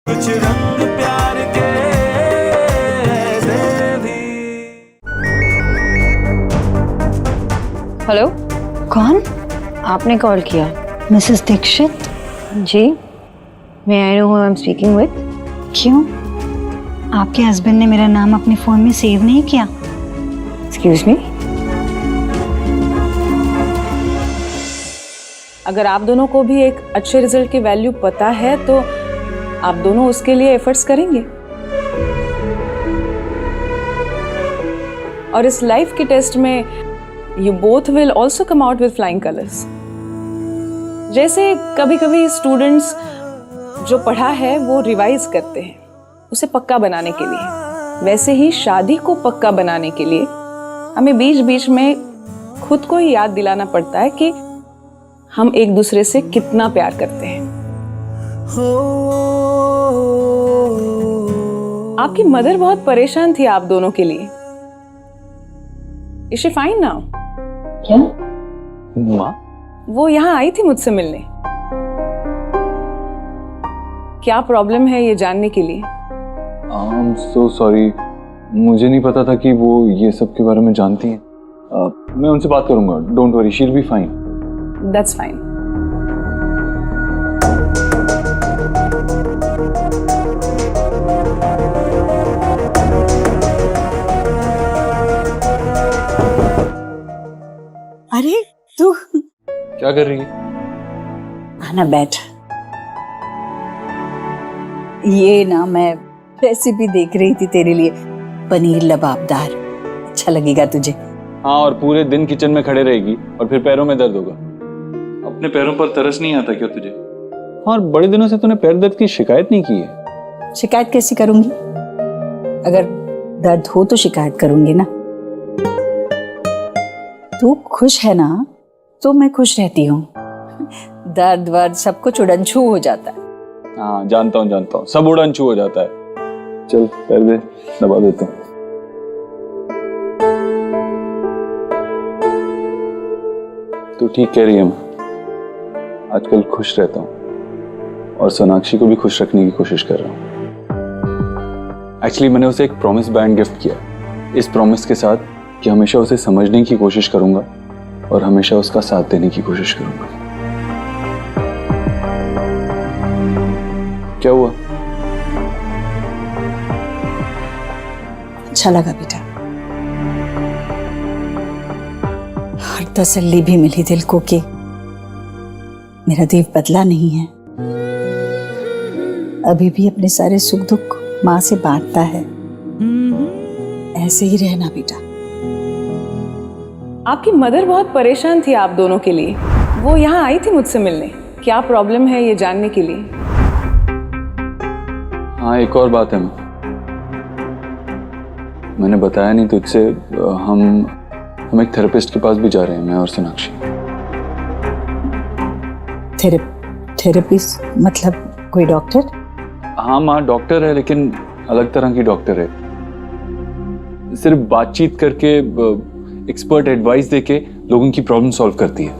कुछ रंग प्यार के ऐसे भी। हेलो, कौन? आपने कॉल किया? मिसेस दीक्षित? जी, may I know who I am speaking with? क्यों? आपके हस्बैंड ने मेरा नाम अपने फोन में सेव नहीं किया? Excuse me. अगर आप दोनों को भी एक अच्छे रिजल्ट की वैल्यू पता है तो आप दोनों उसके लिए एफर्ट्स करेंगे। और इस लाइफ के टेस्ट में you both will also come out with flying colours. जैसे कभी कभी स्टूडेंट्स जो पढ़ा है वो रिवाइज करते हैं उसे पक्का बनाने के लिए, वैसे ही शादी को पक्का बनाने के लिए हमें बीच बीच में खुद को ही याद दिलाना पड़ता है कि हम एक दूसरे से कितना प्यार करते हैं। आपकी मदर बहुत परेशान थी आप दोनों के लिए। Is she fine now? क्या माँ? वो यहाँ आई थी मुझसे मिलने। क्या प्रॉब्लम है ये जानने के लिए। आई एम सो सॉरी, मुझे नहीं पता था कि वो ये सब के बारे में जानती हैं। मैं उनसे बात करूंगा, don't worry, she will be fine. That's fine. अरे तू क्या कर रही है? आना बैठ। ये ना मैं रेसिपी देख रही थी तेरे लिए, पनीर लबाबदार। अच्छा लगेगा तुझे। हाँ, और पूरे दिन किचन में खड़े रहेगी और फिर पैरों में दर्द होगा। अपने पैरों पर तरस नहीं आता क्या तुझे? और बड़े दिनों से तूने पैर दर्द की शिकायत नहीं की है। शिकायत कैसी करूंगी? अगर दर्द हो तो शिकायत करूंगी ना। तू खुश है ना तो मैं खुश रहती हूँ। दर्द वर्द सब कुछ उड़नछू हो जाता है। हाँ, जानता हूँ, सब उड़नछू हो जाता है। चल पैर दे, दबा देता हूँ। तो ठीक कह रही है मैं, आजकल खुश रहता हूँ और सोनाक्षी को भी खुश रखने की कोशिश कर रहा हूँ। एक्चुअली मैंने उसे एक प्रॉमिस बैंड गिफ्ट किया, इस प्रॉमिस के साथ कि हमेशा उसे समझने की कोशिश करूंगा और हमेशा उसका साथ देने की कोशिश करूंगा। क्या हुआ? अच्छा लगा बेटा, और तसल्ली भी मिली दिल को कि मेरा देव बदला नहीं है, अभी भी अपने सारे सुख दुख माँ से बांटता है। ऐसे ही रहना बेटा। आपकी मदर बहुत परेशान थी आप दोनों के लिए। वो यहाँ आई थी मुझसे मिलने। क्या प्रॉब्लम है ये जानने के लिए। हाँ, एक और बात है, मैंने बताया नहीं तुझसे, हम एक थेरेपिस्ट के पास भी जा रहे हैं, मैं और सोनाक्षी। थेरेपिस्ट मतलब कोई डॉक्टर? हाँ माँ, डॉक्टर है, लेकिन अलग तरह की डॉक्टर है। सिर्फ बातचीत करके, एक्सपर्ट एडवाइस देके लोगों की प्रॉब्लम सॉल्व करती है।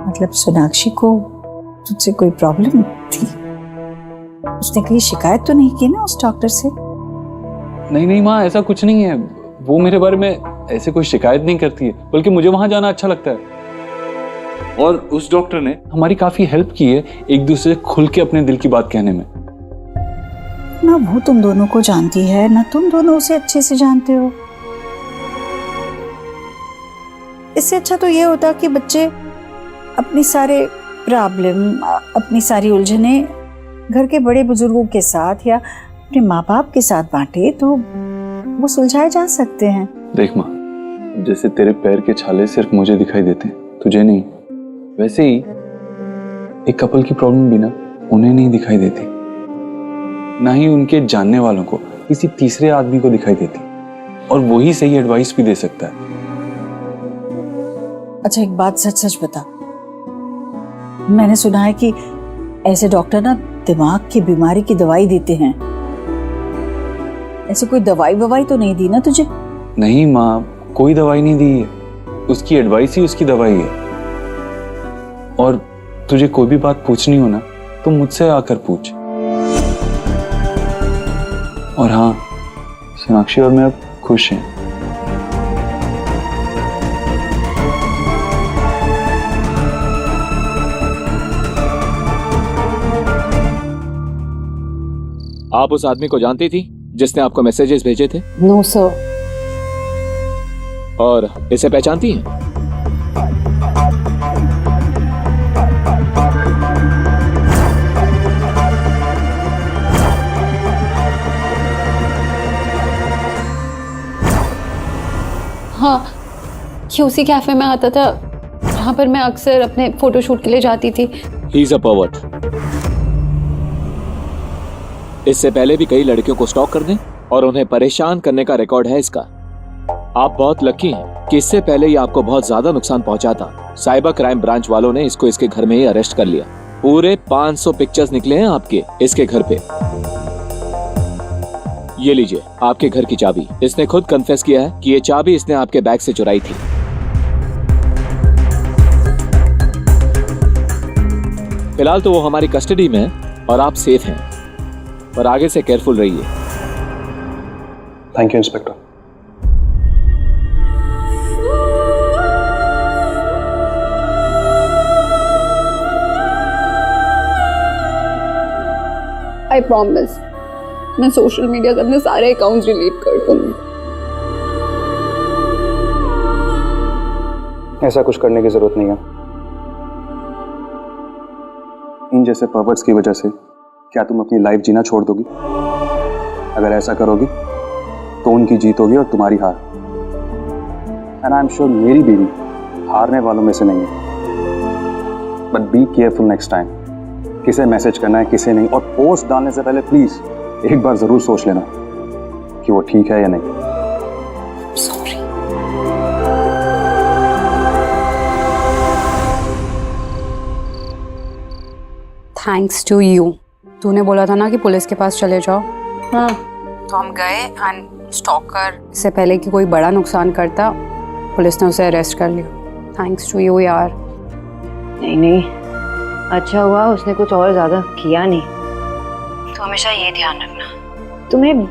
मतलब सोनाक्षी को तुझसे कोई प्रॉब्लम थी? उसने कहीं शिकायत तो नहीं की ना उस डॉक्टर से? नहीं माँ, ऐसा कुछ नहीं है। वो मेरे बारे में ऐसे कोई शिकायत नहीं करती है, बल्कि मुझे वहां जाना अच्छा लगता है। और उस डॉक्टर ने हमारी काफी हेल्प की है एक दूसरे से खुल के अपने दिल की बात कहने में। ना वो तुम दोनों को जानती है ना तुम दोनों उसे अच्छे से जानते हो। इससे अच्छा तो ये होता कि बच्चे अपनी सारे प्रॉब्लम, अपनी सारी उलझने घर के बड़े बुजुर्गों के साथ या अपने माँ बाप के साथ बांटे तो वो सुलझाए जा सकते हैं। देख माँ, जैसे तेरे पैर के छाले सिर्फ मुझे दिखाई देते हैं, तुझे नहीं, वैसे ही एक कपल की प्रॉब्लम भी ना उन्हें नहीं दिखाई देती, ना ही उनके जानने वालों को, किसी तीसरे आदमी को दिखाई देती, और वही सही एडवाइस भी दे सकता है। अच्छा एक बात सच सच बता, मैंने सुना है कि ऐसे डॉक्टर ना दिमाग की बीमारी की दवाई देते हैं। ऐसे कोई दवाई ववाई तो नहीं दी ना तुझे? नहीं माँ, कोई दवाई नहीं दी है, उसकी एडवाइस ही उसकी दवाई है। और तुझे कोई भी बात पूछनी हो ना तो मुझसे आकर पूछ। और हाँ, सोनाक्षी और मैं अब खुश हैं। आप उस आदमी को जानती थी जिसने आपको मैसेजेस भेजे थे? No sir. और इसे पहचानती हैं? हाँ, ये उसी कैफे में आता था जहाँ पर मैं अक्सर अपने फोटोशूट के लिए जाती थी। He is a pervert. इससे पहले भी कई लड़कियों को स्टॉक करने और उन्हें परेशान करने का रिकॉर्ड है इसका। आप बहुत लकी हैं कि इससे पहले ये आपको बहुत ज्यादा नुकसान पहुंचाता। साइबर क्राइम ब्रांच वालों ने इसको इसके घर में ही अरेस्ट कर लिया। पूरे 500 पिक्चर्स निकले हैं आपके इसके घर पे। ये लीजिए आपके घर की चाबी। इसने खुद कन्फेस किया है कि ये चाबी इसने आपके बैग से चुराई थी। फिलहाल तो वो हमारी कस्टडी में है और आप सेफ हैं, पर आगे से केयरफुल रहिए। Thank you inspector. I promise मैं सोशल मीडिया के अपने सारे अकाउंट्स डिलीट कर दूंगी। ऐसा कुछ करने की जरूरत नहीं है। इन जैसे पर्वर्ट्स की वजह से क्या तुम अपनी लाइफ जीना छोड़ दोगी? अगर ऐसा करोगी तो उनकी जीत होगी और तुम्हारी हार। एंड आई एम श्योर मेरी बीवी हारने वालों में से नहीं है। But be careful next time, किसे मैसेज करना है किसे नहीं। और पोस्ट डालने से पहले प्लीज एक बार जरूर सोच लेना कि वो ठीक है या नहीं। सॉरी। Thanks to you. तूने बोला था ना कि पुलिस के पास चले जाओ। हाँ, तो हम गए एंड स्टॉकर से पहले कि कोई बड़ा नुकसान करता, पुलिस ने उसे अरेस्ट कर लिया। थैंक्स टू यू यार। नहीं, अच्छा हुआ उसने कुछ और ज्यादा किया नहीं। तो हमेशा ये ध्यान रखना, तुम्हें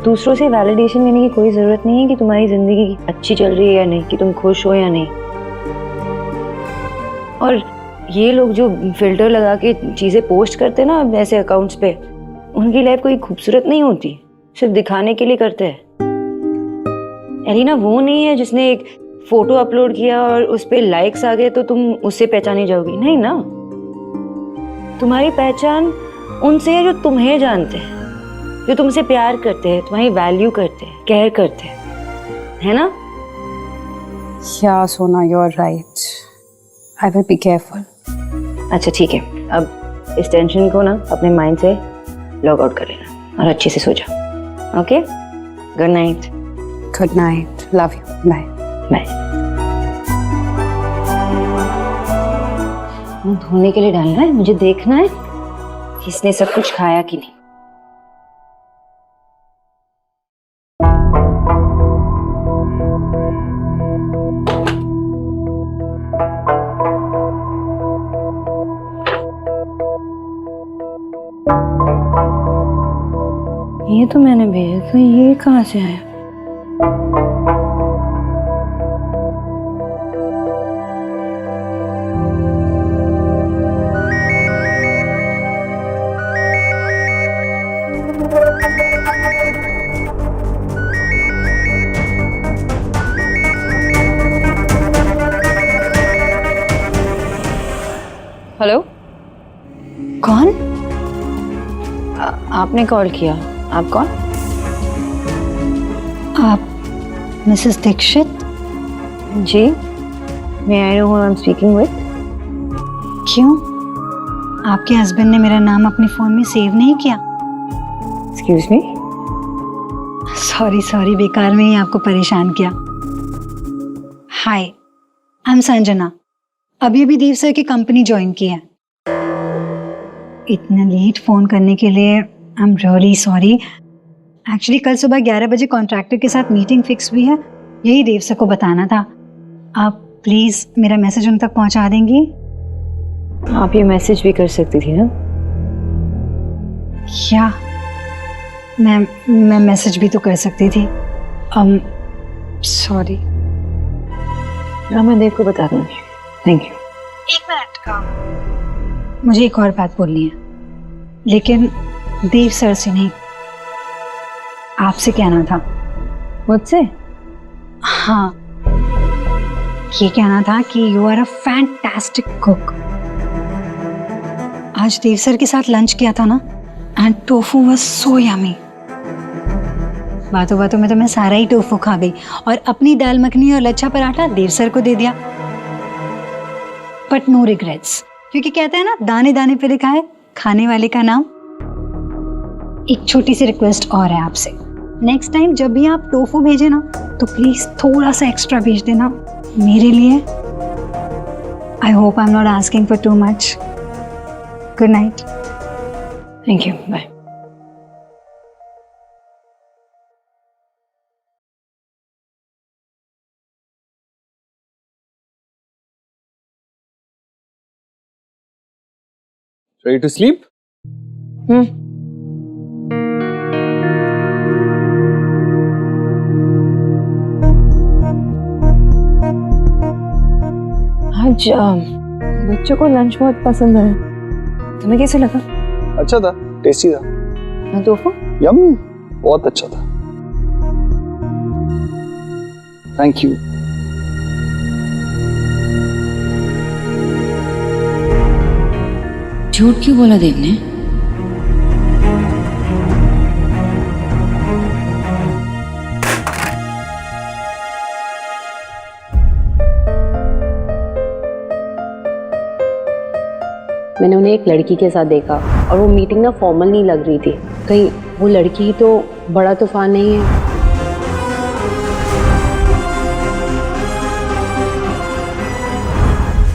दूसरों से वैलिडेशन लेने की कोई जरूरत नहीं है कि तुम्हारी जिंदगी अच्छी चल रही है या नहीं, कि तुम खुश हो या नहीं। और ये लोग जो फिल्टर लगा के चीजें पोस्ट करते हैं ना ऐसे अकाउंट्स पे, उनकी लाइफ कोई खूबसूरत नहीं होती, सिर्फ दिखाने के लिए करते हैं। एलिना वो नहीं है जिसने एक फोटो अपलोड किया और उस पे लाइक्स आ गए तो तुम उससे पहचानी जाओगी। नहीं ना, तुम्हारी पहचान उनसे है जो तुम्हें जानते हैं, जो तुमसे प्यार करते हैं, तुम्हारी वैल्यू करते हैं, केयर करते हैं, है ना? या Sona, you are right. I will be careful. अच्छा ठीक है, अब इस टेंशन को ना अपने माइंड से लॉग आउट कर लेना और अच्छे से सो जाओ। Okay, good night. Good night, love you, bye bye. मुंह धोने के लिए डालना है, मुझे देखना है कि इसने सब कुछ खाया कि नहीं। ये तो मैंने भेजा था, ये कहाँ से आया? हेलो, कौन? आपने कॉल किया? आप कौन? आप मिसेस दीक्षित? जी, may I know who I am speaking with? क्यों, आपके हस्बैंड ने मेरा नाम अपने फोन में सेव नहीं किया? Excuse me? सॉरी, बेकार में ही आपको परेशान किया। हाय, आई एम संजना। अभी देव सर की कंपनी ज्वाइन की है। इतना लेट फोन करने के लिए I am really sorry. Actually कल सुबह 11 बजे कॉन्ट्रैक्टर के साथ मीटिंग फिक्स हुई है, यही देव सर को बताना था। आप प्लीज मेरा मैसेज उन तक पहुंचा देंगी? आप ये मैसेज भी कर सकती थी ना। क्या मैं मैसेज भी तो कर सकती थी। सॉरी। मैं देव को बता दूंगी। Thank you. एक मिनट, मुझे एक और बात बोलनी है, लेकिन देव सर से नहीं, आपसे कहना था। मुझसे? हाँ, ये कहना था कि you are a fantastic cook. आज देव सर के साथ लंच किया था ना, and tofu was so yummy. बातों बातों में तो मैं सारा ही टोफू खा गई और अपनी दाल मखनी और लच्छा पराठा देव सर को दे दिया। बट नो रिग्रेट्स, क्योंकि कहते हैं ना, दाने दाने पे लिखा है खाने वाले का नाम। एक छोटी सी रिक्वेस्ट और है आपसे, नेक्स्ट टाइम जब भी आप टोफू भेजे ना, तो प्लीज थोड़ा सा एक्स्ट्रा भेज देना मेरे लिए। I hope I am not asking for too much. Good night. Thank you, bye. Ready to sleep? आज बच्चों को लंच बहुत पसंद है। तुम्हें कैसे लगा? अच्छा था, टेस्टी था। टोफू? यम्मी, बहुत अच्छा था। Thank you. झूठ क्यों बोला देव ने? मैंने उन्हें एक लड़की के साथ देखा और वो मीटिंग ना फॉर्मल नहीं लग रही थी। कहीं वो लड़की ही तो बड़ा तूफान नहीं है?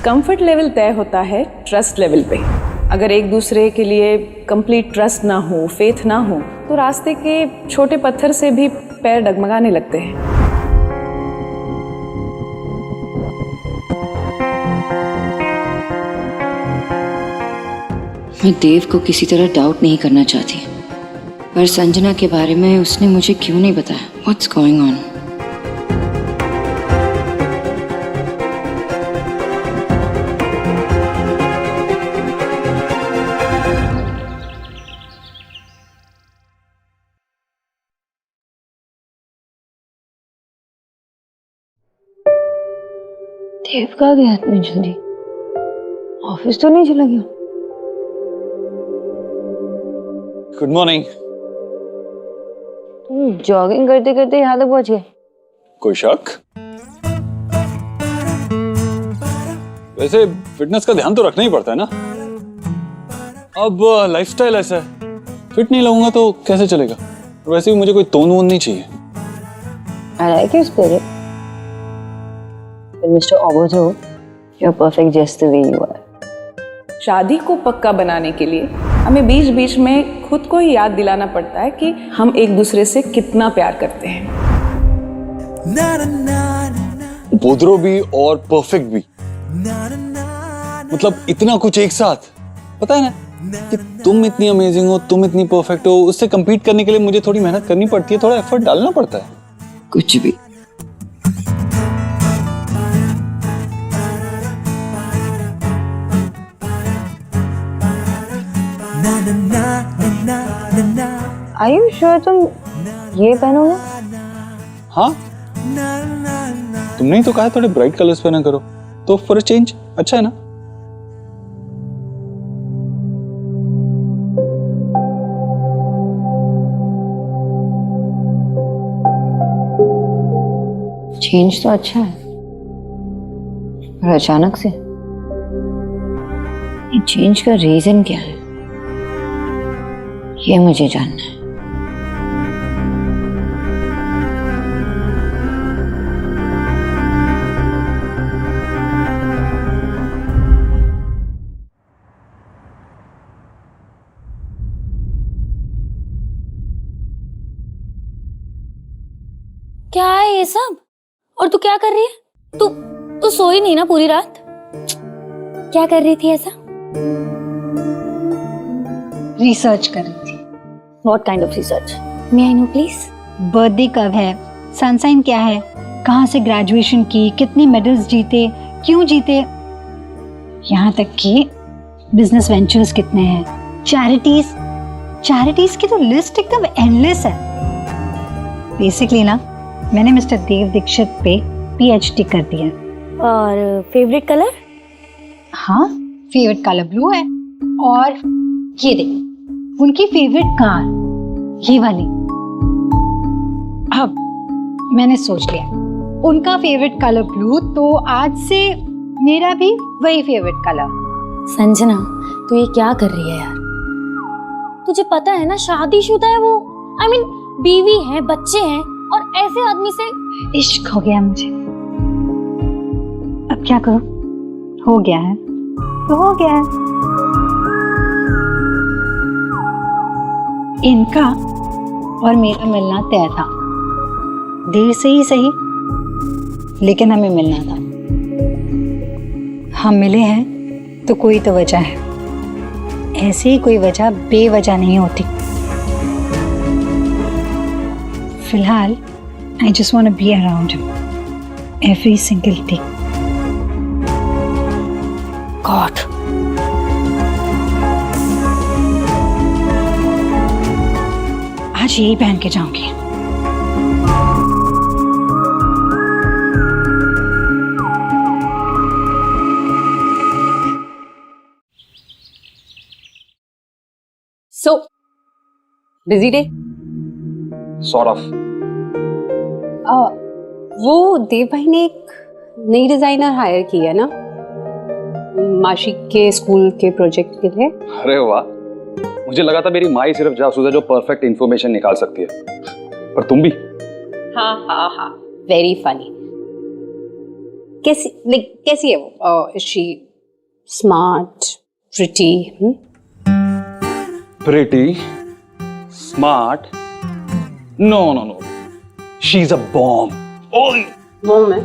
कंफर्ट लेवल तय होता है ट्रस्ट लेवल पे। अगर एक दूसरे के लिए कंप्लीट ट्रस्ट ना हो, फेथ ना हो, तो रास्ते के छोटे पत्थर से भी पैर डगमगाने लगते हैं। मैं देव को किसी तरह डाउट नहीं करना चाहती, पर संजना के बारे में उसने मुझे क्यों नहीं बताया? What's going on? देव कहाँ गया इतनी जल्दी? ऑफिस तो नहीं चला गया? Good morning. तुम जॉगिंग करते करते यहाँ तक पहुंच गए? कोई शक? वैसे फिटनेस का ध्यान तो रखना ही पड़ता है ना। अब लाइफस्टाइल ऐसा है, फिट नहीं लगूंगा तो कैसे चलेगा। वैसे भी मुझे कोई तोन वोन नहीं चाहिए। I like your spirit. But Mr. Obodro, you're perfect just the way you are. शादी को पक्का बनाने के लिए हमें बीच बीच में खुद को ही याद दिलाना पड़ता है कि हम एक दूसरे से कितना प्यार करते हैं। बोधरो भी और परफेक्ट भी, मतलब इतना कुछ एक साथ। पता है ना कि तुम इतनी अमेजिंग हो, तुम इतनी परफेक्ट हो, उससे compete करने के लिए मुझे थोड़ी मेहनत करनी पड़ती है, थोड़ा एफर्ट डालना पड़ता है। कुछ भी। Are you sure तुम ये पहनोगे? हाँ, तुमने ही तो कहा थोड़े ब्राइट कलर्स पहना करो, तो फॉर अ चेंज अच्छा है ना। चेंज तो अच्छा है, पर अचानक से ये चेंज का रीजन क्या है, ये मुझे जानना है। क्या है ये सब? और तू क्या कर रही है? तू सोई नहीं ना पूरी रात? क्या कर रही थी ऐसा? रिसर्च कर रही थी। What kind of research? May I no please? Birthday कब है, सनसाइन क्या है, कहाँ से ग्रेजुएशन की, कितने मेडल्स जीते, क्यों जीते, यहाँ तक कि बिजनेस वेंचर्स कितने हैं, चैरिटीज की तो लिस्ट एकदम एंडलेस है। बेसिकली ना मैंने मिस्टर देव दीक्षित पे PhD कर दिया। और फेवरेट कलर? हाँ, फेवरेट कलर ब्लू है। और ये देख, उनकी फेवरेट कार ये वाली। अब मैंने सोच लिया उनका फेवरेट कलर ब्लू, तो आज से मेरा भी वही फेवरेट कलर। संजना, तू ये क्या कर रही है यार? तुझे पता है ना शादीशुदा है वो। I mean, बीवी है, बच्चे हैं, और ऐसे आदमी से इश्क हो गया मुझे। अब क्या करूं? हो गया है तो हो गया है। इनका और मेरा मिलना तय था, देर से ही सही, लेकिन हमें मिलना था। हम मिले हैं तो कोई तो वजह है, ऐसे ही कोई वजह बेवजह नहीं होती। फिलहाल I just want to be around him every single day. God. आज यही पहन के जाऊंगी। So, busy day? Sort of. वो देव भाई ने एक नई डिजाइनर हायर की है ना, माशी के स्कूल के प्रोजेक्ट के लिए। अरे वाह, मुझे लगा था मेरी माँ ही सिर्फ जासूस है जो परफेक्ट इंफॉर्मेशन निकाल सकती है, पर तुम भी। हाँ, वेरी फनी। कैसी है वो? She smart, pretty? Pretty, smart. No. She's a bomb. ओए, बॉम्ब है?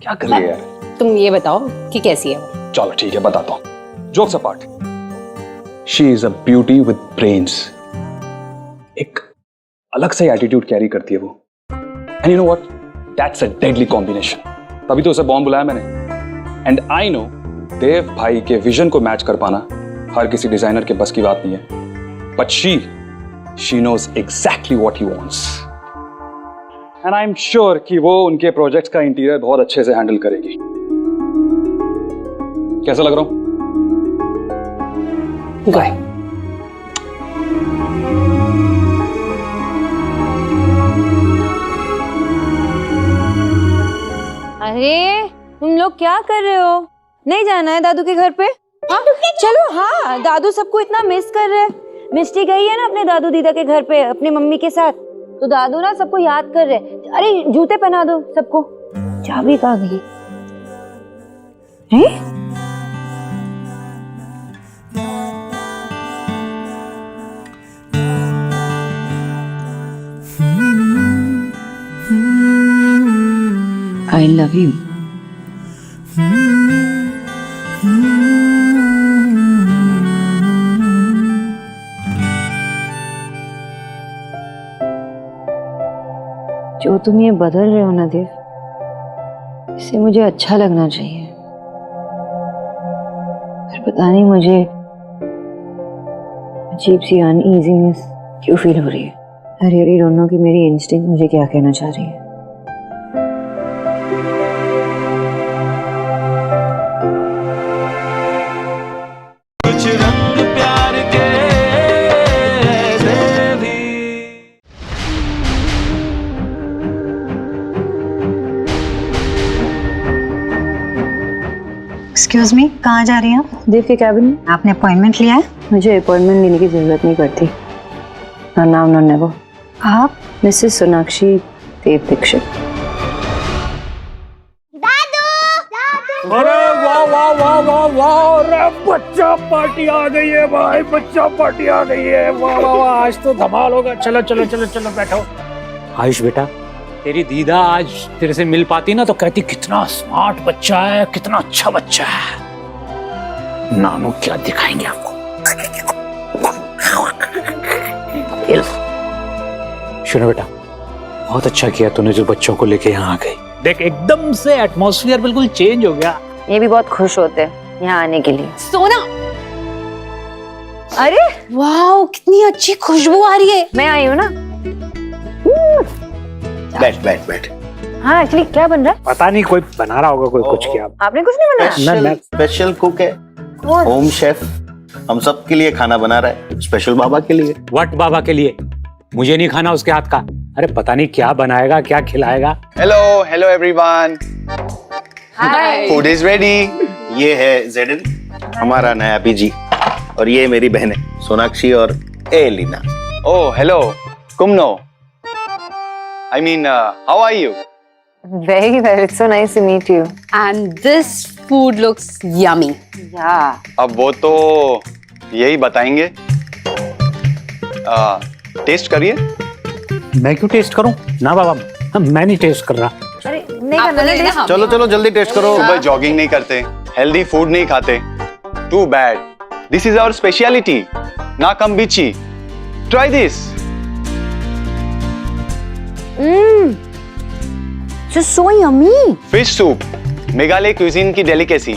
क्या कर रही है यार? तुम ये बताओ कि कैसी है वो? चलो ठीक है, बताता हूँ। Jokes apart. She is a beauty with brains. एक अलग सा एटीट्यूड कैरी करती है वो। And you know what? That's a deadly combination. तभी तो उसे बॉम्ब बुलाया मैंने। And I know देव भाई के विजन को मैच कर पाना हर किसी डिजाइनर के बस की बात नहीं है। But she knows exactly what he wants. And I'm sure कि वो उनके प्रोजेक्ट्स का इंटीरियर बहुत अच्छे से हैंडल करेगी। कैसा लग रहा हूँ? गाय। अरे तुम लोग क्या कर रहे हो? नहीं जाना है दादू के घर पे? हाँ? चलो, हाँ, दादू सबको इतना मिस कर रहे हैं। मिस्टी गई है ना अपने दादू दीदा के घर पे अपनी मम्मी के साथ, तो दादू ना सबको याद कर रहे। अरे जूते पहना दो सबको। चाबी कहाँ गई? हैं? I love you. जो तुम ये बदल रहे हो ना देव, इससे मुझे अच्छा लगना चाहिए, पर पता नहीं मुझे अजीब सी अनईजीनेस क्यों फील हो रही है। आई रियली डोंट नो कि मेरी इंस्टिंक्ट मुझे क्या कहना चाह रही है। कुछ रंग प्यार के ऐसे भी। एक्सक्यूज मी, कहाँ जा रही हैं आप? देव के कैबिन में। आपने अपॉइंटमेंट लिया है? मुझे अपॉइंटमेंट लेने की जरूरत नहीं पड़ती। ना नाम ना नेवर। आप? मिसेस सोनाक्षी देव दीक्षित। अरे वाह वाह वाह वाह वाह! अरे बच्चा पार्टी आ गई है भाई, बच्चा पार्टी आ गई है। वाह वाह वाह! आज तो धमाल होगा। चलो चलो चलो चलो बैठो। आयुष बेटा, तेरी दीदा आज तेरे से मिल पाती ना तो कहती कितना स्मार्ट बच्चा है, कितना अच्छा बच्चा है। नानू क्या दिखाएंगे आपको। सुनो बेटा, बहुत अच्छा किया तूने जो बच्चों को लेके यहाँ आ गई। देख एकदम से एटमॉस्फेयर बिल्कुल चेंज हो गया। ये भी बहुत खुश होते हैं यहाँ आने के लिए। सोना, अरे वाह कितनी अच्छी खुशबू आ रही है। मैं आई हूँ ना। बैठ बैठ बैठ। हाँ एक्चुअली क्या बन रहा है? पता नहीं, कोई बना रहा होगा, कोई कुछ किया। आपने कुछ नहीं बनाया? मैं स्पेशल कुक है, कौन? होम शेफ, हम सब के लिए खाना बना रहा है, स्पेशल बाबा के लिए। व्हाट बाबा के लिए? मुझे नहीं खाना उसके हाथ का। अरे पता नहीं क्या बनाएगा, क्या खिलाएगा। Hello hello everyone, hi. Food is ready. ये है जेडन, हमारा नया पीजी, और ये मेरी बहनें सोनाक्षी और एलिना। ओह हेलो कुमनो, I mean how are you? Very well. It's so nice to meet you. And this food looks yummy. Yeah. अब वो तो यही बताएंगे। टेस्ट करिए। मैं क्यों टेस्ट करूं? ना बाबा, मैं नहीं टेस्ट कर रहा। अरे नहीं करना नहीं। चलो चलो जल्दी टेस्ट करो। सुबह जॉगिंग नहीं करते, हेल्दी फूड नहीं खाते। Too bad, this is our speciality, nakham bitchi. Try this. So yummy. Fish soup, Meghalaya cuisine की डेलिकेसी।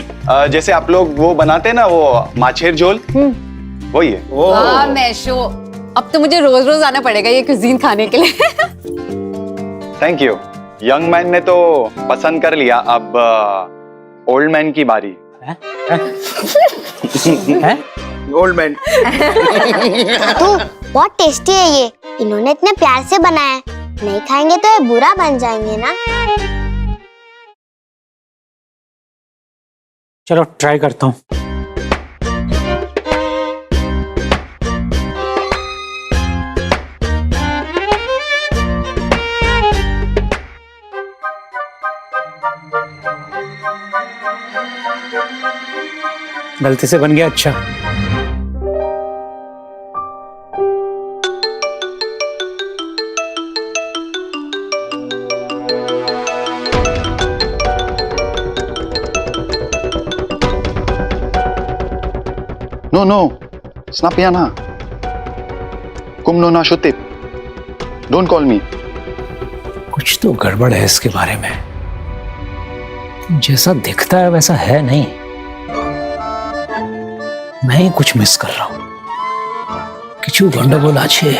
जैसे आप लोग वो बनाते हैं ना, वो माछेर झोल, वही है। वाह मैशो, अब तो मुझे रोज रोज आना पड़ेगा ये कुजीन खाने के लिए। Thank you. यंग मैन ने तो पसंद कर लिया, अब ओल्ड मैन की बारी। Old man. तो बहुत टेस्टी है ये, इन्होंने इतने प्यार से बनाया है, नहीं खाएंगे तो ये बुरा बन जाएंगे ना। चलो ट्राई करता हूँ। गलती से बन गया। अच्छा No, no, it's not Piana. Kumno na Shutip. Don't call me. कुछ तो गड़बड़ है इसके बारे में। जैसा दिखता है वैसा है नहीं। मैं ही कुछ मिस कर रहा हूं। किचू गंडगोल আছে।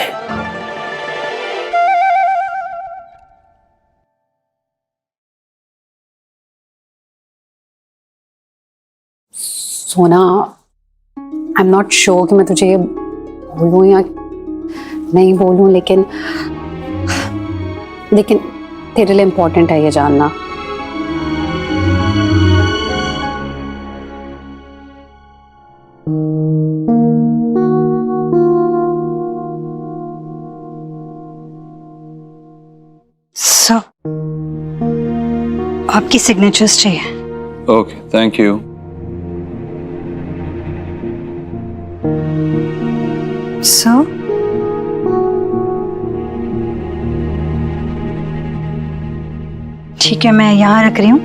सोना, आई एम नॉट श्योर कि मैं तुझे ये बोलूं या नहीं बोलूं, लेकिन तेरे लिए इम्पोर्टेंट है ये जानना। सर, आपकी सिग्नेचर्स चाहिए। Okay, thank you. सर, ठीक है, मैं यहाँ रख रही हूँ।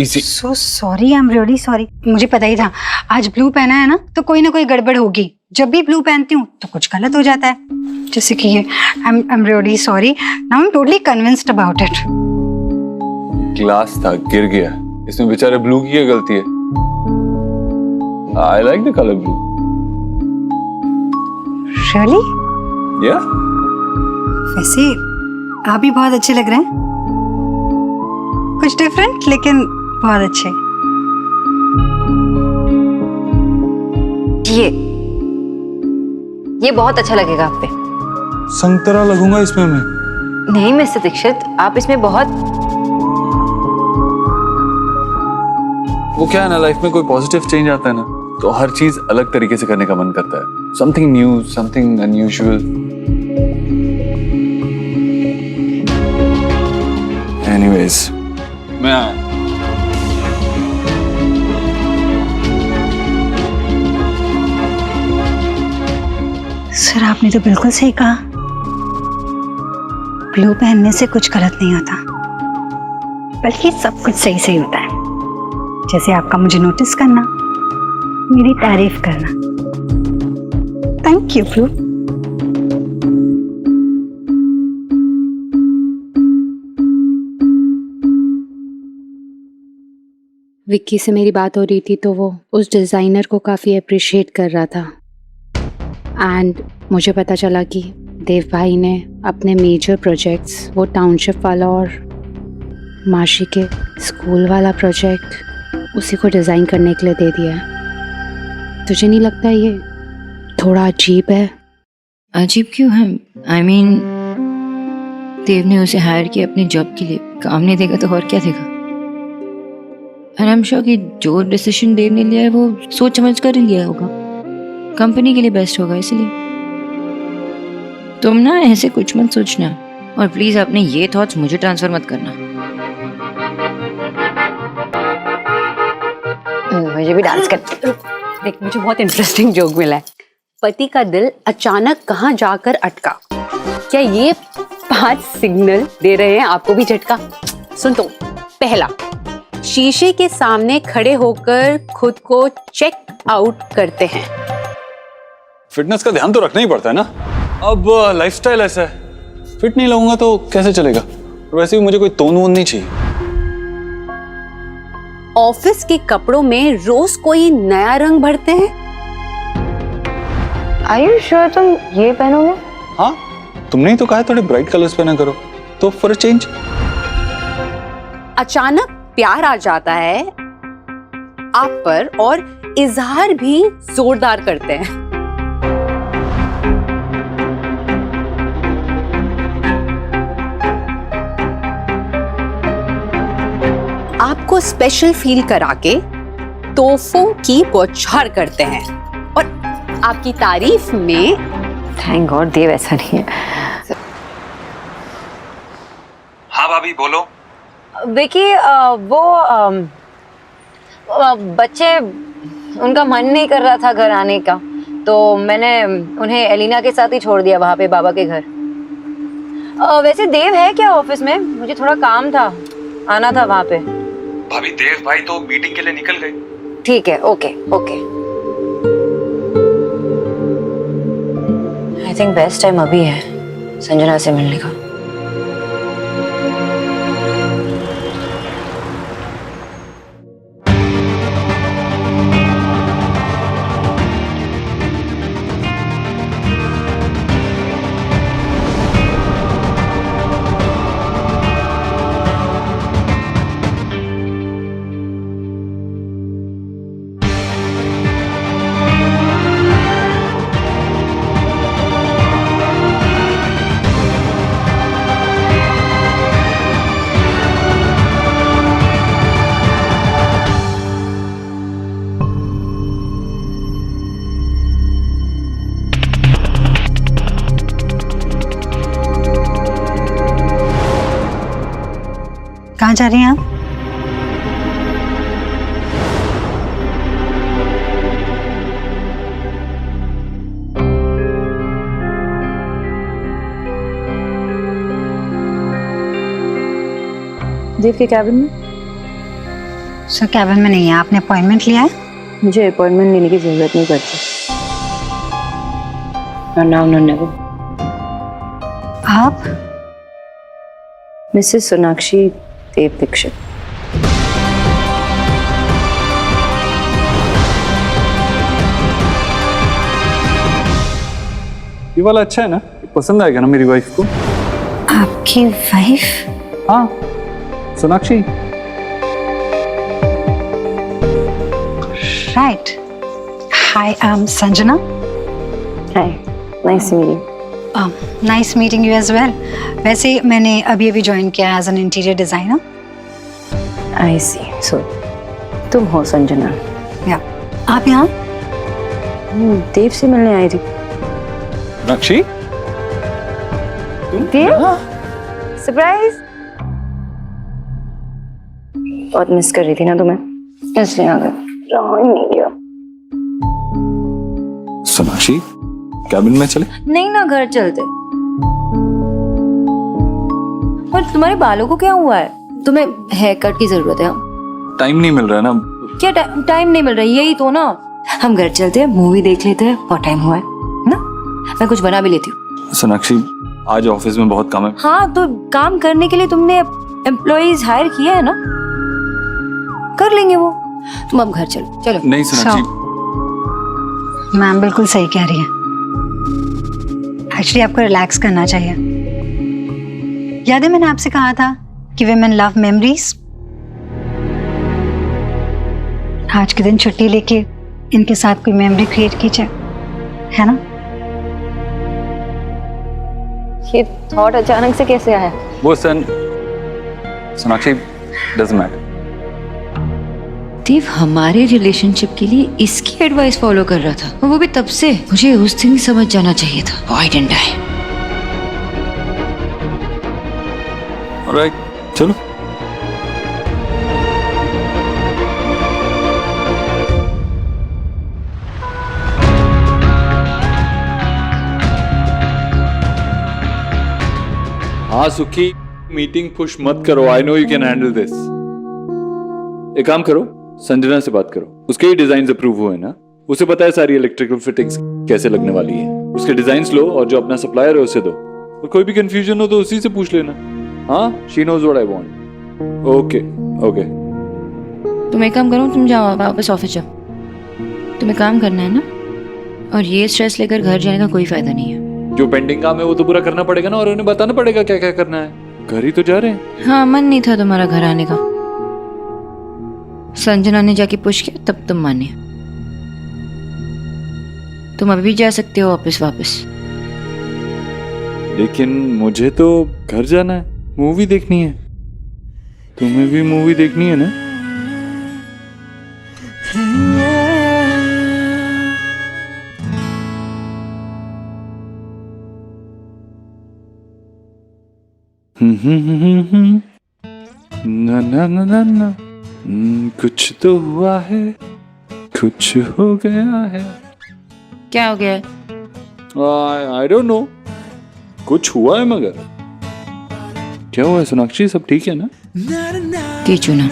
So sorry, I am really sorry. मुझे पता ही था आज ब्लू पहना है ना, तो कोई ना कोई गड़बड़ होगी। जब भी ब्लू पहनती हूँ तो कुछ गलत हो जाता है, जैसे कि ये। I am really sorry, now I am totally convinced about it. Glass था, गिर गया। इसमें बेचारे ब्लू की क्या गलती है? I like the colour blue. Really? या? वैसे आप भी बहुत अच्छे लग रहे हैं, कुछ डिफरेंट लेकिन बहुत अच्छे। ये बहुत अच्छा लगेगा आप पे। संतरा लगूंगा इसमें मैं। नहीं मिस्टर दीक्षित, आप इसमें बहुत। वो क्या है ना, लाइफ में कोई पॉजिटिव चेंज आता है ना, तो हर चीज अलग तरीके से करने का मन करता है। Something new, something unusual. Anyways, मैं आया। सर, आपने तो बिल्कुल सही कहा। ब्लू पहनने से कुछ गलत नहीं होता, बल्कि सब कुछ सही सही होता है। जैसे आपका मुझे नोटिस करना, मेरी तारीफ करना। Thank you blue. विक्की से मेरी बात हो रही थी तो वो उस डिज़ाइनर को काफ़ी अप्रिशिएट कर रहा था एंड मुझे पता चला कि देव भाई ने अपने मेजर प्रोजेक्ट्स, वो टाउनशिप वाला और माशी के स्कूल वाला प्रोजेक्ट, उसी को डिज़ाइन करने के लिए दे दिया है। तुझे नहीं लगता ये थोड़ा अजीब है? अजीब क्यों है? आई मीन देव ने उसे हायर किया अपने जॉब के लिए, काम नहीं देगा तो और क्या देगा? एंड आई एम श्योर कि जो डिसीजन देव ने लिया है वो सोच समझ कर ही लिया होगा, कंपनी के लिए बेस्ट होगा। इसलिए तुम ना ऐसे कुछ मत सोचना, और प्लीज अपने ये थॉट्स मुझे ट्रांसफर मत करना। मुझे भी डांस कर। देख, मुझे बहुत इंटरेस्टिंग जोक मिला है। पति का दिल अचानक कहाँ जाकर अटका। क्या ये 5 सिग्नल दे रहे हैं आपको भी झटका? सुन तो, पहला, शीशे के सामने खड़े होकर खुद को चेक आउट करते हैं। फिटनेस का ध्यान तो रखना ही पड़ता है ना। अब लाइफस्टाइल ऐसा है, फिट नहीं लगूंगा तो कैसे चलेगा। और वैसे भी मुझे कोई तोन वोन नहीं चाहिए। ऑफिस के कपड़ों में रोज कोई नया रंग भरते हैं। Are you sure तुम ये पहनोगे? हाँ, तुमने ही तो कहा थोड़े ब्राइट कलर्स पहना करो, तो फॉर अ चेंज। अचानक प्यार आ जाता है आप पर और इजहार भी जोरदार करते हैं। आपको स्पेशल फील करा के तोहफों की बौछार करते हैं और आपकी तारीफ में। थैंक गॉड देव ऐसा नहीं है। हाँ भाभी बोलो। विकी, वो बच्चे, उनका मन नहीं कर रहा था घर आने का, तो मैंने उन्हें एलिना के साथ ही छोड़ दिया वहाँ पे बाबा के घर। वैसे देव है क्या ऑफिस में? मुझे थोड़ा काम था, आना था वहाँ पे। भाभी देव भाई तो मीटिंग के लिए निकल गए। ठीक है, okay okay. I think best time अभी है संजना से मिलने का। कहाँ जा रही हैं आप? देव के कैबिन में। सर कैबिन में नहीं है, आपने अपॉइंटमेंट लिया है? मुझे अपॉइंटमेंट लेने की जरूरत नहीं पड़ती। Now no never. आप? मिसेस सोनाक्षी देव दीक्षित। ये वाला अच्छा है ना, पसंद आएगा ना मेरी वाइफ को? आपकी वाइफ? हाँ, Sonakshi. Right. Hi, I am Sanjana. Hi, nice meeting. Nice meeting you as well. वैसे मैंने अभी ज्वाइन किया as an interior designer. I see. So तुम हो संजना? या आप यहाँ? देव से मिलने आई थी। सोनाक्षी, देव? सरप्राइज। बहुत मिस कर रही थी ना तुम्हें, इसलिए आ गए। नहीं गया। सोनाक्षी, कैबिन में चले? नहीं ना, घर चलते। और तुम्हारे बालों को क्या हुआ है? तुम्हें हेयर कट की जरूरत है? टाइम नहीं मिल रहा है ना। क्या टाइम नहीं मिल रहा? यही तो ना। हम घर चलते हैं, मूवी देख लेते हैं, बहुत टाइम हुआ है ना। मैं कुछ बना भी लेती हूँ। सोनाक्षी आज ऑफिस में बहुत काम है। हाँ तो काम करने के लिए तुमने एम्प्लॉइज हायर किया है ना, कर लेंगे वो। तुम अब घर चलो। चलो। नहीं सोनाक्षी, मैम बिल्कुल सही कह रही है। एक्चुअली आपको रिलैक्स करना चाहिए। याद है मैंने आपसे कहा था कि women love memories। आज के दिन छुट्टी लेके इनके साथ कोई मेमोरी क्रिएट कीजिए, है ना? ये थॉट अचानक से कैसे आया? वो सोनाक्षी डजंट मैटर। देव हमारे रिलेशनशिप के लिए इसकी एडवाइस फॉलो कर रहा था, और वो भी तब से। मुझे उस दिन समझ जाना चाहिए था। Why didn't I? ऑलराइट, चलो। हाँ सुखी, मीटिंग पुश मत करो। I know you can handle this. एक काम करो, संजना से बात करो। उसके ही डिजाइन अप्रूव हुए ना, उसे पता है सारी इलेक्ट्रिकल फिटिंग्स कैसे लगने वाली है। उसके डिजाइन्स लो और जो अपना सप्लायर है उसे दो, और कोई भी कंफ्यूजन हो तो उसी से पूछ लेना। हाँ, she knows what I want. Okay okay. तुम एक काम करो, तुम जाओ वापस ऑफिस जाओ। तुम्हें काम करना है ना, और ये स्ट्रेस लेकर घर जाने का कोई फायदा नहीं है। जो पेंडिंग काम है वो तो पूरा करना पड़ेगा ना, और उन्हें बताना पड़ेगा क्या क्या करना है। घर ही तो जा रहे हैं। हाँ, मन नहीं था तुम्हारा घर आने का। संजना ने जाके पुश किया तब तुम माने। तुम अभी भी जा सकते हो ऑफिस वापस। लेकिन मुझे तो घर जाना है, मूवी देखनी है। तुम्हें भी मूवी देखनी है ना? ना ना ना ना ना, कुछ तो हुआ है, कुछ हो गया है। क्या हो गया है? आई डोंट नो, कुछ हुआ है। मगर क्या हुआ है सोनाक्षी? सब ठीक है ना? कीचुना।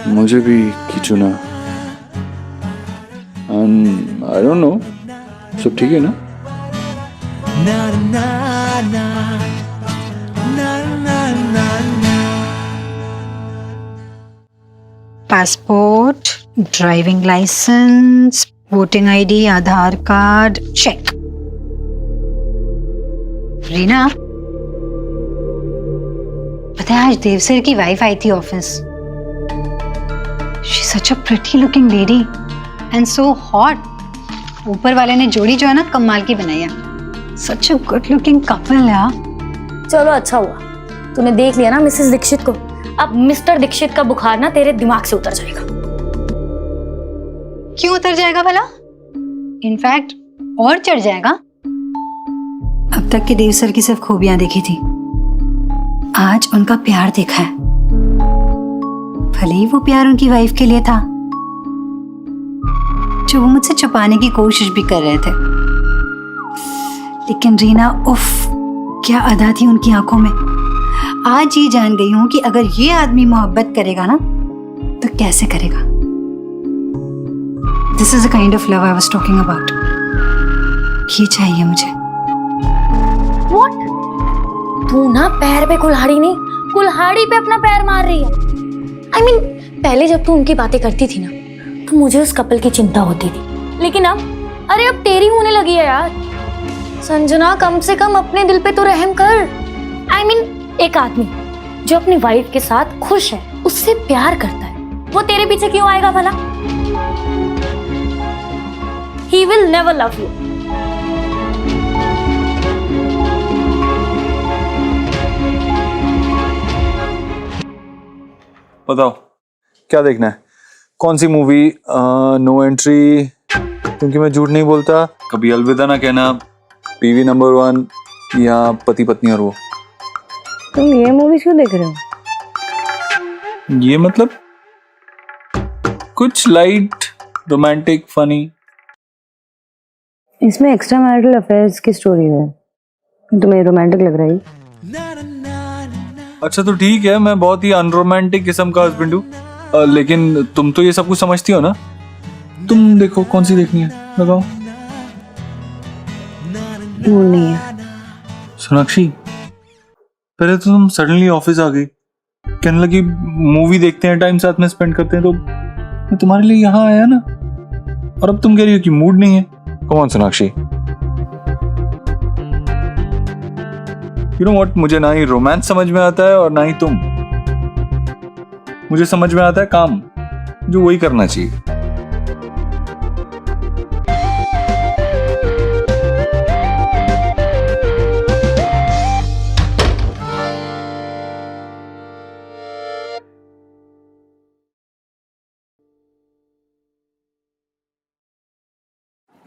मुझे भी कीचुना। आई डोंट नो, सब ठीक है ना? Passport, driving licence, voting ID, Aadhaar card, check. Reena, पता है आज देव सर की वाइफ आई थी office. She such a pretty looking lady and so hot. ऊपर वाले ने जोड़ी जो है ना कमाल की बनाई है। सच अ गुड लुकिंग कपल यार। चलो अच्छा हुआ तूने देख लिया ना मिसेस दीक्षित को। अब मिस्टर दीक्षित का बुखार ना तेरे दिमाग से उतर जाएगा। क्यों उतर जाएगा भला? इनफैक्ट और चढ़ जाएगा। अब तक के देव सर की सिर्फ खूबियां देखी थी, आज उनका प्यार देखा है। भले ही वो प्यार उनकी वाइफ के लिए था, जो वो मुझसे छुपाने की कोशिश भी कर रहे थे। लेकिन रीना, उफ, क्या अदा थी उनकी आंखों में। आज ये जान गई हूं कि अगर ये आदमी मोहब्बत करेगा ना तो कैसे करेगा। This is the kind of love I was talking about. ये चाहिए मुझे। व्हाट? तू ना पैर पे कुल्हाड़ी नहीं, कुल्हाड़ी पे अपना पैर मार रही है। I mean, पहले जब तू उनकी बातें करती थी ना तो मुझे उस कपल की चिंता होती थी, लेकिन अब अरे अब तेरी होने लगी है यार। संजना, कम से कम अपने दिल पे तो रहम कर। I mean, एक आदमी जो अपनी वाइफ के साथ खुश है, उससे प्यार करता है, वो तेरे पीछे क्यों आएगा भला? He will never love you. बताओ क्या देखना है? कौन सी मूवी? नो एंट्री, क्योंकि मैं झूठ नहीं बोलता। कभी अलविदा ना कहना, पीवी नंबर 1 या पति पत्नी और वो। तुम ये मूवीज क्यों देख रहे हो? ये मतलब कुछ लाइट, रोमांटिक, फनी। इसमें एक्स्ट्रा मैरिटल अफेयर्स की स्टोरी है। तुम्हें रोमांटिक लग रहा है? अच्छा तो ठीक है, मैं बहुत ही अनरोमांटिक किस्म का हस्बैंड हूँ, लेकिन तुम तो ये सब कुछ समझती हो ना। तुम देखो कौन सी देखनी है, लगाओ। नहीं है। सोनाक्षी, पहले तो तुम सडनली ऑफिस आ गई, कहने लगी मूवी देखते हैं, टाइम साथ में स्पेंड करते हैं, तो मैं तुम्हारे लिए यहाँ आया ना। और अब तुम कह रही हो कि मूड नहीं है। Come on Sonakshi, you know what, मुझे ना ही रोमांस समझ में आता है और ना ही तुम। मुझे समझ में आता है काम, जो वही करना चाहिए।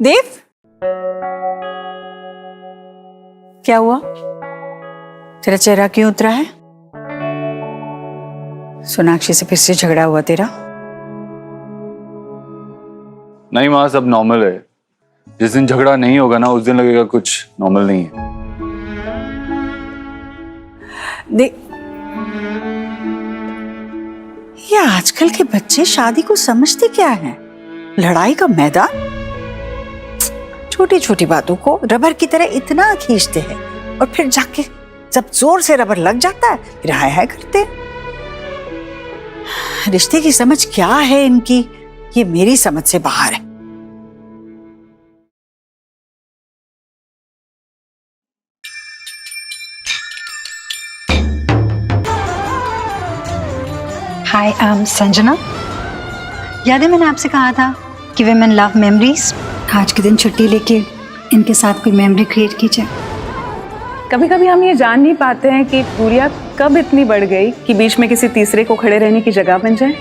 देव, क्या हुआ? तेरा चेहरा क्यों उतरा है? सोनाक्षी से फिर से झगड़ा हुआ तेरा? नहीं माँ, सब नॉर्मल है। जिस दिन झगड़ा नहीं होगा ना, उस दिन लगेगा कुछ नॉर्मल नहीं है। देख, ये आजकल के बच्चे शादी को समझते क्या है? लड़ाई का मैदान। छोटी छोटी बातों को रबर की तरह इतना खींचते हैं और फिर जाके जब जोर से रबर लग जाता है फिर हाय हाय करते हैं। रिश्ते की समझ क्या है इनकी, ये मेरी समझ से बाहर है। हाय, आई एम संजना। याद है मैंने आपसे कहा था कि विमेन लव मेमोरीज। आज के दिन छुट्टी लेके इनके साथ कोई मेमोरी क्रिएट कीजिए। कभी कभी हम ये जान नहीं पाते हैं कि दूरियां कब इतनी बढ़ गई कि बीच में किसी तीसरे को खड़े रहने की जगह बन जाए।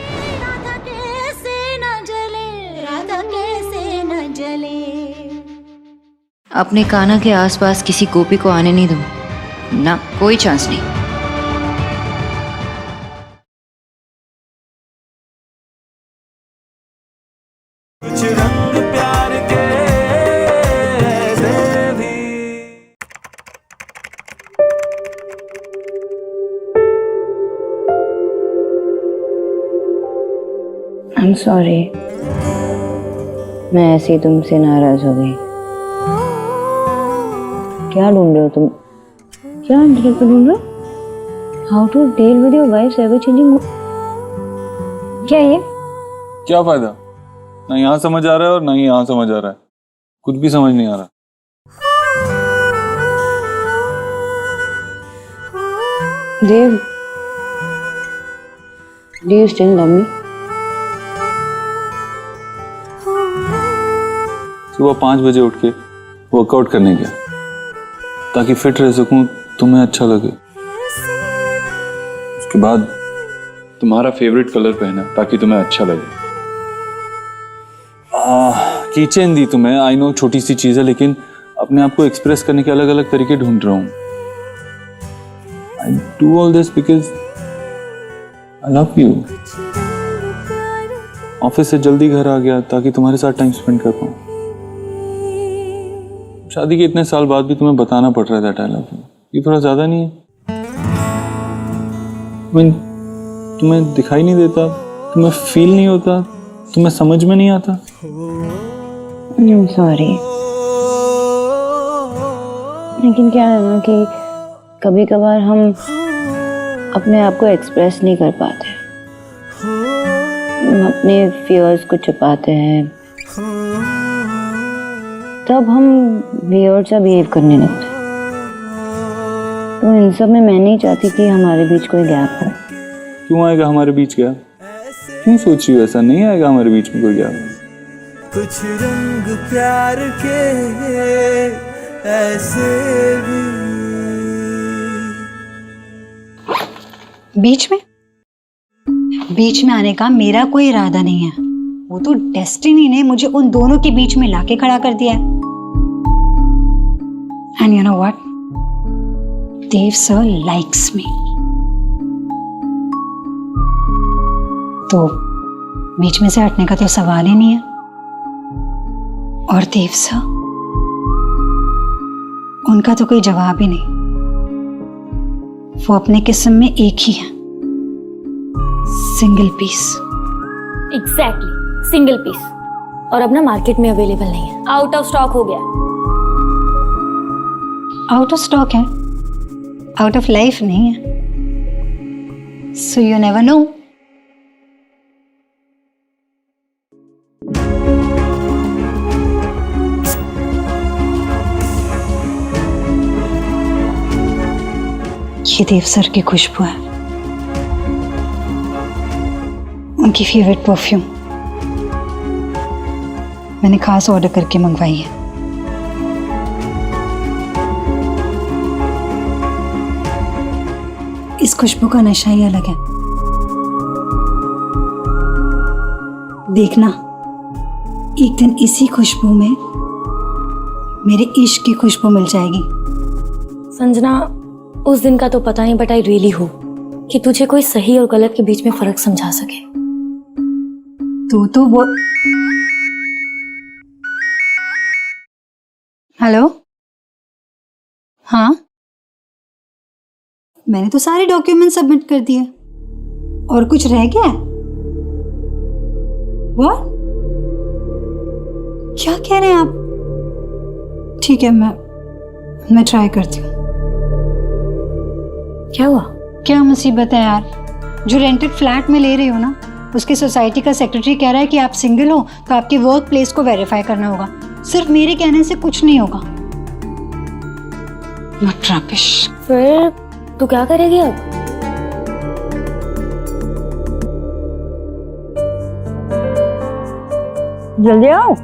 अपने कान्हा के आसपास किसी गोपी को आने नहीं दूं ना, कोई चांस नहीं। कुछ रंग प्यार के ऐसे भी। I'm sorry, मैं ऐसे ही तुमसे नाराज हो गई। क्या ढूंढ रहे हो तुम? क्या इंटरनेट पे ढूंढ रहे हो? How to deal with your wife's ever changing. क्या ये? क्या फायदा? ना यहाँ समझ आ रहा है और ना ही यहाँ समझ आ रहा है। कुछ भी समझ नहीं आ रहा। देव, do you still love me? सुबह 5 बजे उठ के वर्कआउट करने गया ताकि फिट रह सकूं, तुम्हें अच्छा लगे। उसके बाद तुम्हारा फेवरेट कलर पहना ताकि तुम्हें अच्छा लगे। कीचेन दी तुम्हें, आई नो छोटी सी चीज है, लेकिन अपने आप को एक्सप्रेस करने के अलग अलग तरीके ढूंढ रहा हूँ। I do all this because I love you. Office से जल्दी घर आ गया ताकि तुम्हारे साथ टाइम स्पेंड कर पाऊँ। शादी के इतने साल बाद भी तुम्हें बताना पड़ रहा था आई लव यू। ये थोड़ा ज्यादा नहीं है? तुम्हें दिखाई नहीं देता, तुम्हें फील नहीं होता, तुम्हें समझ में नहीं आता? सॉरी, लेकिन क्या है ना कि कभी कभार हम अपने आप को एक्सप्रेस नहीं कर पाते, हम अपने फियर्स को छुपाते हैं, तब हम वियर्ड सा बिहेव करने लगते हैं। तो इन सब में मैं नहीं चाहती कि हमारे बीच कोई गैप हो। क्यों आएगा हमारे बीच गैप? क्यों सोच रही हो ऐसा? नहीं आएगा हमारे बीच में कोई गैप। कुछ रंग प्यार के ऐसे भी। बीच में आने का मेरा कोई इरादा नहीं है। वो तो डेस्टिनी ने मुझे उन दोनों के बीच में लाके खड़ा कर दिया है। And you know what, Dev sir likes me, तो बीच में से हटने का तो सवाल ही नहीं है। और देव सर उनका तो कोई जवाब ही नहीं। वो अपने किस्म में एक ही है, single piece. Exactly, single piece. और अब ना मार्केट में अवेलेबल नहीं है, आउट ऑफ स्टॉक हो गया। आउट ऑफ स्टॉक है, आउट ऑफ लाइफ नहीं है। So you never know. ये देव सर की खुशबू है, उनकी फेवरेट परफ्यूम। मैंने खास ऑर्डर करके मंगवाई है। इस खुशबू का नशा ही अलग है। देखना, एक दिन इसी खुशबू में मेरे इश्क की खुशबू मिल जाएगी। संजना, उस दिन का तो पता नहीं, बट आई रियली होप कि तुझे कोई सही और गलत के बीच में फर्क समझा सके। तो वो हेलो, हाँ, मैंने तो सारे डॉक्यूमेंट सबमिट कर दिए। और कुछ रह गया है? What? क्या कह रहे हैं आप? ठीक है, मैं ट्राई करती हूँ। क्या हुआ? क्या मुसीबत है यार, जो रेंटेड फ्लैट में ले रही हो ना, उसकी सोसाइटी का सेक्रेटरी कह रहा है कि आप सिंगल हो तो आपके वर्क प्लेस को वेरीफाई करना होगा। सिर्फ मेरे कहने से कुछ नहीं होगा। What rubbish। फिर तू क्या करेगी अब? जल्दी आओ।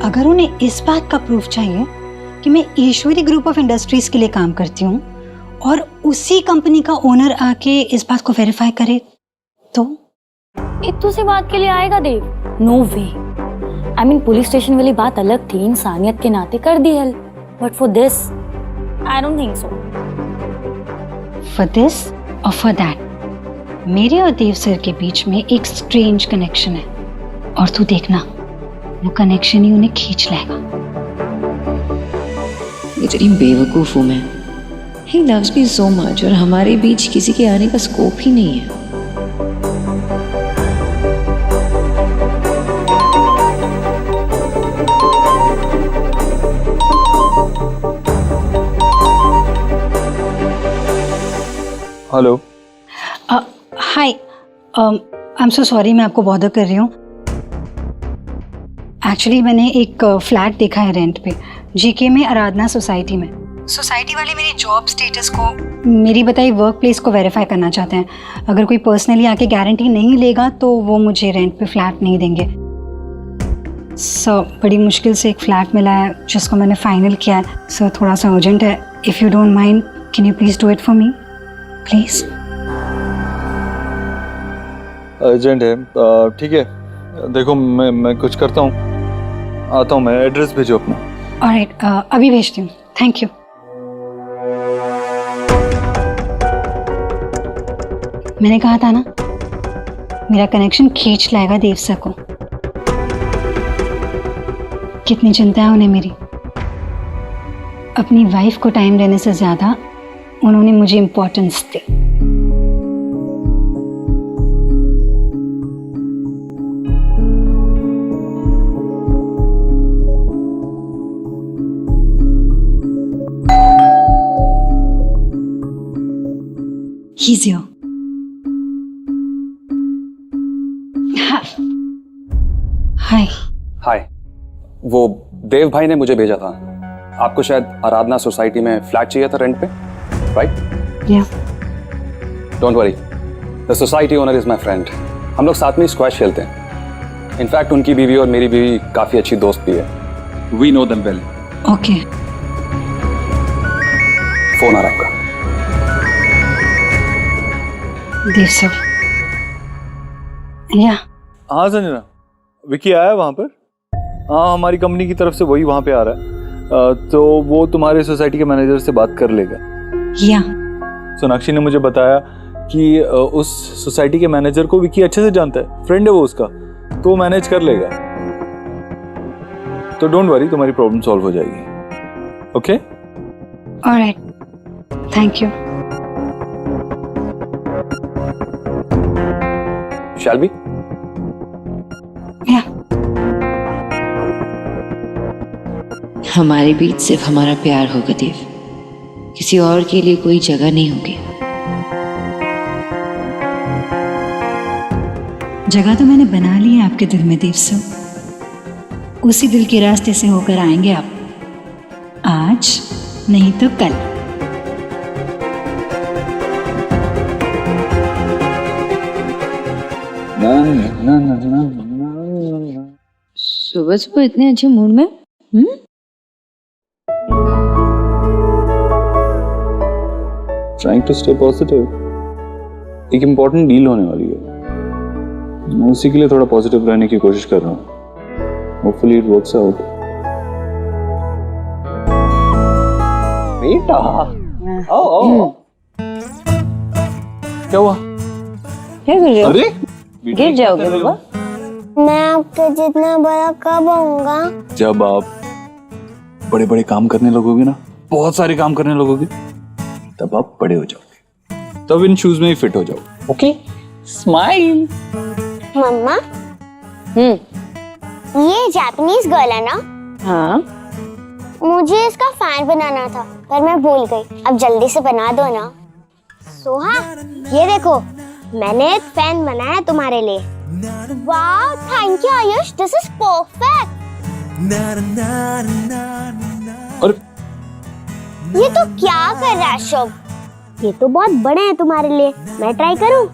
अगर उन्हें इस बात का प्रूफ चाहिए कि मैं ईश्वरी ग्रुप ऑफ इंडस्ट्रीज के लिए काम करती हूँ और उसी कंपनी का ओनर आके इस बात को वेरीफाई करे, तो इतनी सी बात के लिए आएगा Dev? No way. I mean, police station वाली बात अलग थी, इंसानियत के नाते कर दी help, but for this I don't think so. For this और फॉर दैट, मेरे और देव सर के बीच में एक स्ट्रेंज कनेक्शन है, और तू देखना, वो कनेक्शन ही उन्हें खींच लेगा। इतनी बेवकूफ हूं मैं। He loves me so much और हमारे बीच किसी के आने का स्कोप ही नहीं है। Hello. Hi, I am so sorry, मैं आपको बॉदर कर रही हूँ। एक्चुअली मैंने एक फ्लैट देखा है रेंट पे, जीके में, आराधना सोसाइटी में। सोसाइटी वाले मेरी जॉब स्टेटस को, मेरी बताई वर्क प्लेस को वेरीफाई करना चाहते हैं। अगर कोई पर्सनली आके गारंटी नहीं लेगा तो वो मुझे रेंट पे फ्लैट नहीं देंगे। सो बड़ी मुश्किल से एक फ्लैट मिला है जिसको मैंने फाइनल किया है। सो थोड़ा सा अर्जेंट है, if you don't mind can you please do it for me please. Urgent है, ठीक है, देखो मैं कुछ करता हूँ, आता हूँ मैं। एड्रेस भेजो अपना। ऑलराइट, अभी भेजती हूँ। Thank you. मैंने कहा था ना, मेरा कनेक्शन खींच लाएगा देव सर को। कितनी चिंता है उन्हें मेरी। अपनी वाइफ को टाइम देने से ज्यादा उन्होंने मुझे इंपॉर्टेंस दी। He's here. हाय। हाय। वो देव भाई ने मुझे भेजा था। आपको शायद आराधना सोसाइटी में फ्लैट चाहिए था रेंट पे, राइट? या don't worry, the society owner is my friend. हम लोग साथ में स्क्वैश खेलते हैं। इनफैक्ट उनकी बीवी और मेरी बीवी काफी अच्छी दोस्त भी है। We know them well. Okay, phone आ रहा आपका। देव सर। या हाँ संजना, विकी आया है वहाँ पर? हाँ, हमारी कंपनी की तरफ से वही वहाँ पे आ रहा है। तो वो तुम्हारे सोसाइटी के मैनेजर से बात कर लेगा। या सोनाक्षी ने मुझे बताया कि उस सोसाइटी के मैनेजर को विकी अच्छे से जानता है, फ्रेंड है वो उसका, तो वो मैनेज कर लेगा। तो डोंट वरी, तुम्हारी प्रॉब्लम सॉल्व हो जाएगी। Okay? Alright, thank you. Shall be? या हमारे बीच सिर्फ हमारा प्यार होगा देव, किसी और के लिए कोई जगह नहीं होगी। जगह तो मैंने बना ली है आपके दिल में देव सर। उसी दिल के रास्ते से होकर आएंगे आप, आज नहीं तो कल। सुबह सुबह इतने अच्छे मूड में? Trying to stay positive. एक इम्पोर्टेंट डील होने वाली है, मैं उसी के लिए थोड़ा पॉजिटिव रहने की कोशिश कर रहा हूँ। Hopefully it works out. बेटा आओ। क्या हुआ? क्या कर रहे हो? अरे गिर जाओगे बाबा। मैं आपके जितना बड़ा कब होऊंगा? जब आप बड़े बड़े काम करने लगोगे ना, बहुत सारे काम करने लगोगे, तब आप बड़े हो जाओगे, तब इन शूज में ही फिट हो जाओगे। ओके? स्माइल। मम्मा, ये जापानीज गर्ल है ना? हाँ। मुझे इसका फैन बनाना था पर मैं भूल गई। अब जल्दी से बना दो ना। सोहा, ये देखो, मैंने एक फैन बनाया तुम्हारे लिए। वाह, thank you Ayush, this is perfect. और ये तो क्या कर रहा है शुभ? ये तो बहुत बड़े हैं तुम्हारे लिए। मैं ट्राई करूं?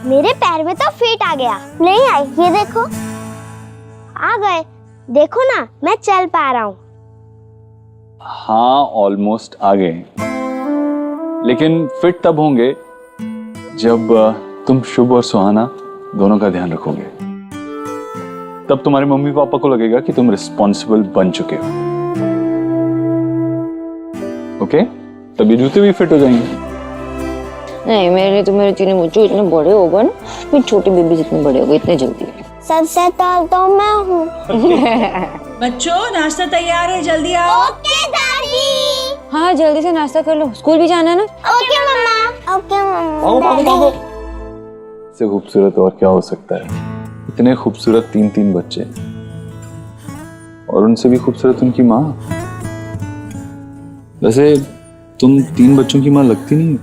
मेरे पैर में तो फिट आ गया। नहीं आई, ये देखो आ गए। देखो ना, मैं चल पा रहा हूँ। हाँ, ऑलमोस्ट आ गए, लेकिन फिट तब होंगे जब तुम शुभ और सुहाना दोनों का ध्यान रखोगे। तब तुम्हारे मम्मी पापा को लगेगा कि तुम रिस्पॉन्सिबल बन चुके हो। ओके? तब ये जूते भी फिट हो जाएंगे। नहीं, मेरे तो मेरे चीनी मुझे इतने बड़े हो गए ना, मेरी छोटी बेबी जितने बड़े हो गए इतने जल्दी। सबसे तौल तो मैं हूँ। बच्चों, नाश्ता तैयार है, जल्दी आओ। ओके दादी। हाँ, जल्दी से नाश्ता कर लो, स्कूल भी जाना है ना। ओके मम्मा। ओके मम्मा। इससे खूबसूरत और क्या हो सकता है? इतने खूबसूरत तीन बच्चे, और उनसे भी खूबसूरत उनकी माँ। वैसे तुम 3 बच्चों की माँ लगती नहीं।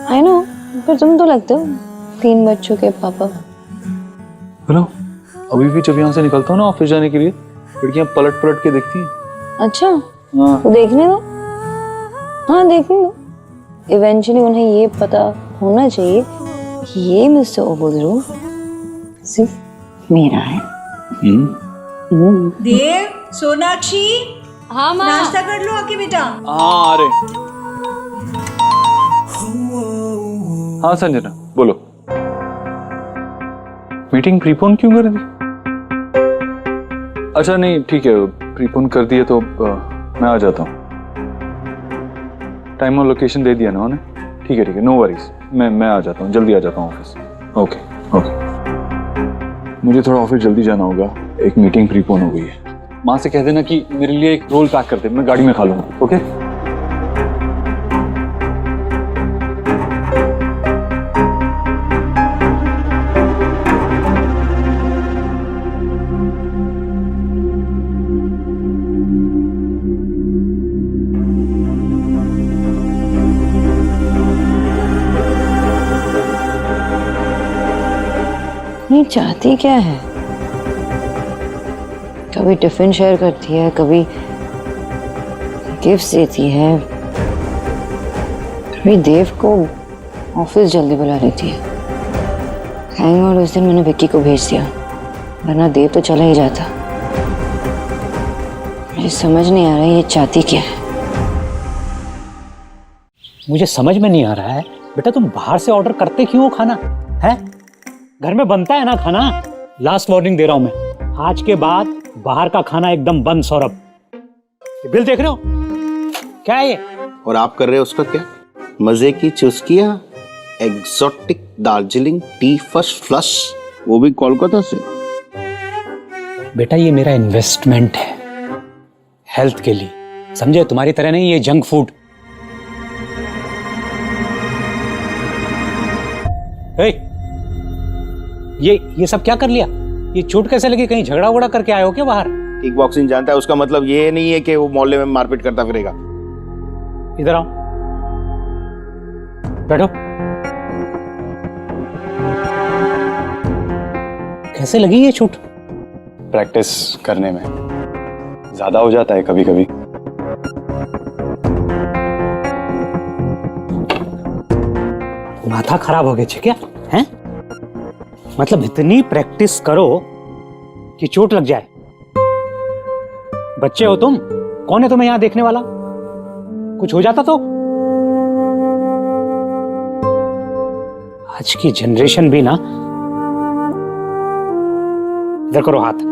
आई नो, पर तुम तो लगते हो 3 बच्चों के पापा। हेलो, अभी भी जब यहाँ से निकलता हूँ ना ऑफिस जाने के लिए, लड़कियाँ पलट पलट के देखती हैं। अच्छा, हाँ। तो देखने दो। हाँ, देखने दो। इवेंचुअली उन्हें ये पता होना चाहिए कि ये मिस्टर ओबोद्रो सिर्फ मेरा है। देव, सोनाक्षी, हाँ माँ। नाश्ता कर लो आके बेटा। हाँ, अरे हाँ संजना, बोलो। मीटिंग प्रीपोन क्यों कर दी? अच्छा नहीं, ठीक है, प्रीपोन कर दिए तो मैं आ जाता हूँ। टाइम और लोकेशन दे दिया ना उन्हें। ठीक है, नो वरीज, मैं आ जाता हूँ, जल्दी आ जाता हूँ ऑफिस। ओके। मुझे थोड़ा ऑफिस जल्दी जाना होगा, एक मीटिंग प्रीपोन हो गई है। माँ से कह देना कि मेरे लिए एक रोल पैक कर दे, मैं गाड़ी में खा लूंगा। ओके? ये चाहती क्या है? कभी टिफिन शेयर करती है, कभी गिफ्ट देती है, कभी देव को ऑफिस जल्दी बुला लेती है। थैंक गॉड उस दिन मैंने विक्की को भेज दिया, वरना देव तो चला ही जाता। मुझे समझ नहीं आ रहा ये चाहती क्या है। मुझे समझ में नहीं आ रहा है बेटा, तुम बाहर से ऑर्डर करते क्यों हो खाना? है घर में बनता है ना खाना। लास्ट वार्निंग दे रहा हूं मैं, आज के बाद बाहर का खाना एकदम बंद। सौरभ, ये बिल देख रहे हो? क्या है ये? और आप कर रहे हो उसका क्या? मजे की चुस्कियां, exotic Darjeeling tea first flush, वो भी कोलकाता से। बेटा ये मेरा इन्वेस्टमेंट है हेल्थ के लिए, समझे? तुम्हारी तरह नहीं ये जंक फूड। ये सब क्या कर लिया? ये चोट कैसे लगी? कहीं झगड़ा वगड़ा करके आए हो क्या बाहर? किक बॉक्सिंग जानता है, उसका मतलब ये नहीं है कि वो मोहल्ले में मारपीट करता फिरेगा। इधर आओ, बैठो। कैसे लगी ये चोट? प्रैक्टिस करने में ज्यादा हो जाता है कभी कभी। माथा खराब हो गया क्या? हैं? मतलब इतनी प्रैक्टिस करो कि चोट लग जाए? बच्चे हो तुम, कौन है तुम्हें यहां देखने वाला? कुछ हो जाता तो? आज की जनरेशन भी ना, इधर करो हाथ,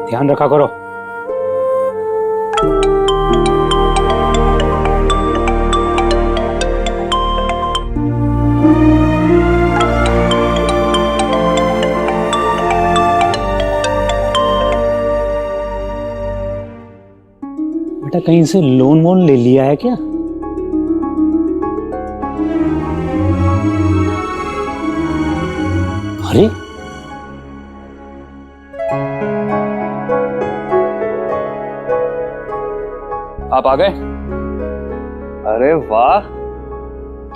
ध्यान रखा करो। बेटा कहीं से लोन वोन ले लिया है क्या? अरे आप आ गए? अरे वाह,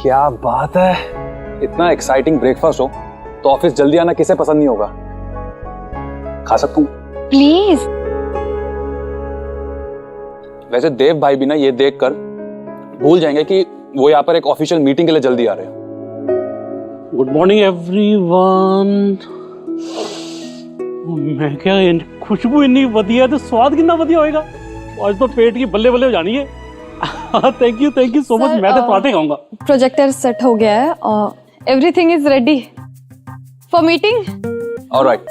क्या बात है। इतना एक्साइटिंग ब्रेकफास्ट हो तो ऑफिस जल्दी आना किसे पसंद नहीं होगा। खा सकता हूँ? प्लीज। वैसे देव भाई भी ना ये देखकर भूल जाएंगे कि वो यहाँ पर एक ऑफिशियल मीटिंग के लिए जल्दी आ रहे हैं। Good morning everyone. मैं क्या, खुशबू इतनी बढ़िया तो स्वाद कितना बढ़िया होएगा। आज तो पेट की बल्ले बल्ले हो जानी है। Thank you so much. मैं तो पराठे खाऊंगा। प्रोजेक्टर सेट हो गया है और everything is ready for meeting. Alright.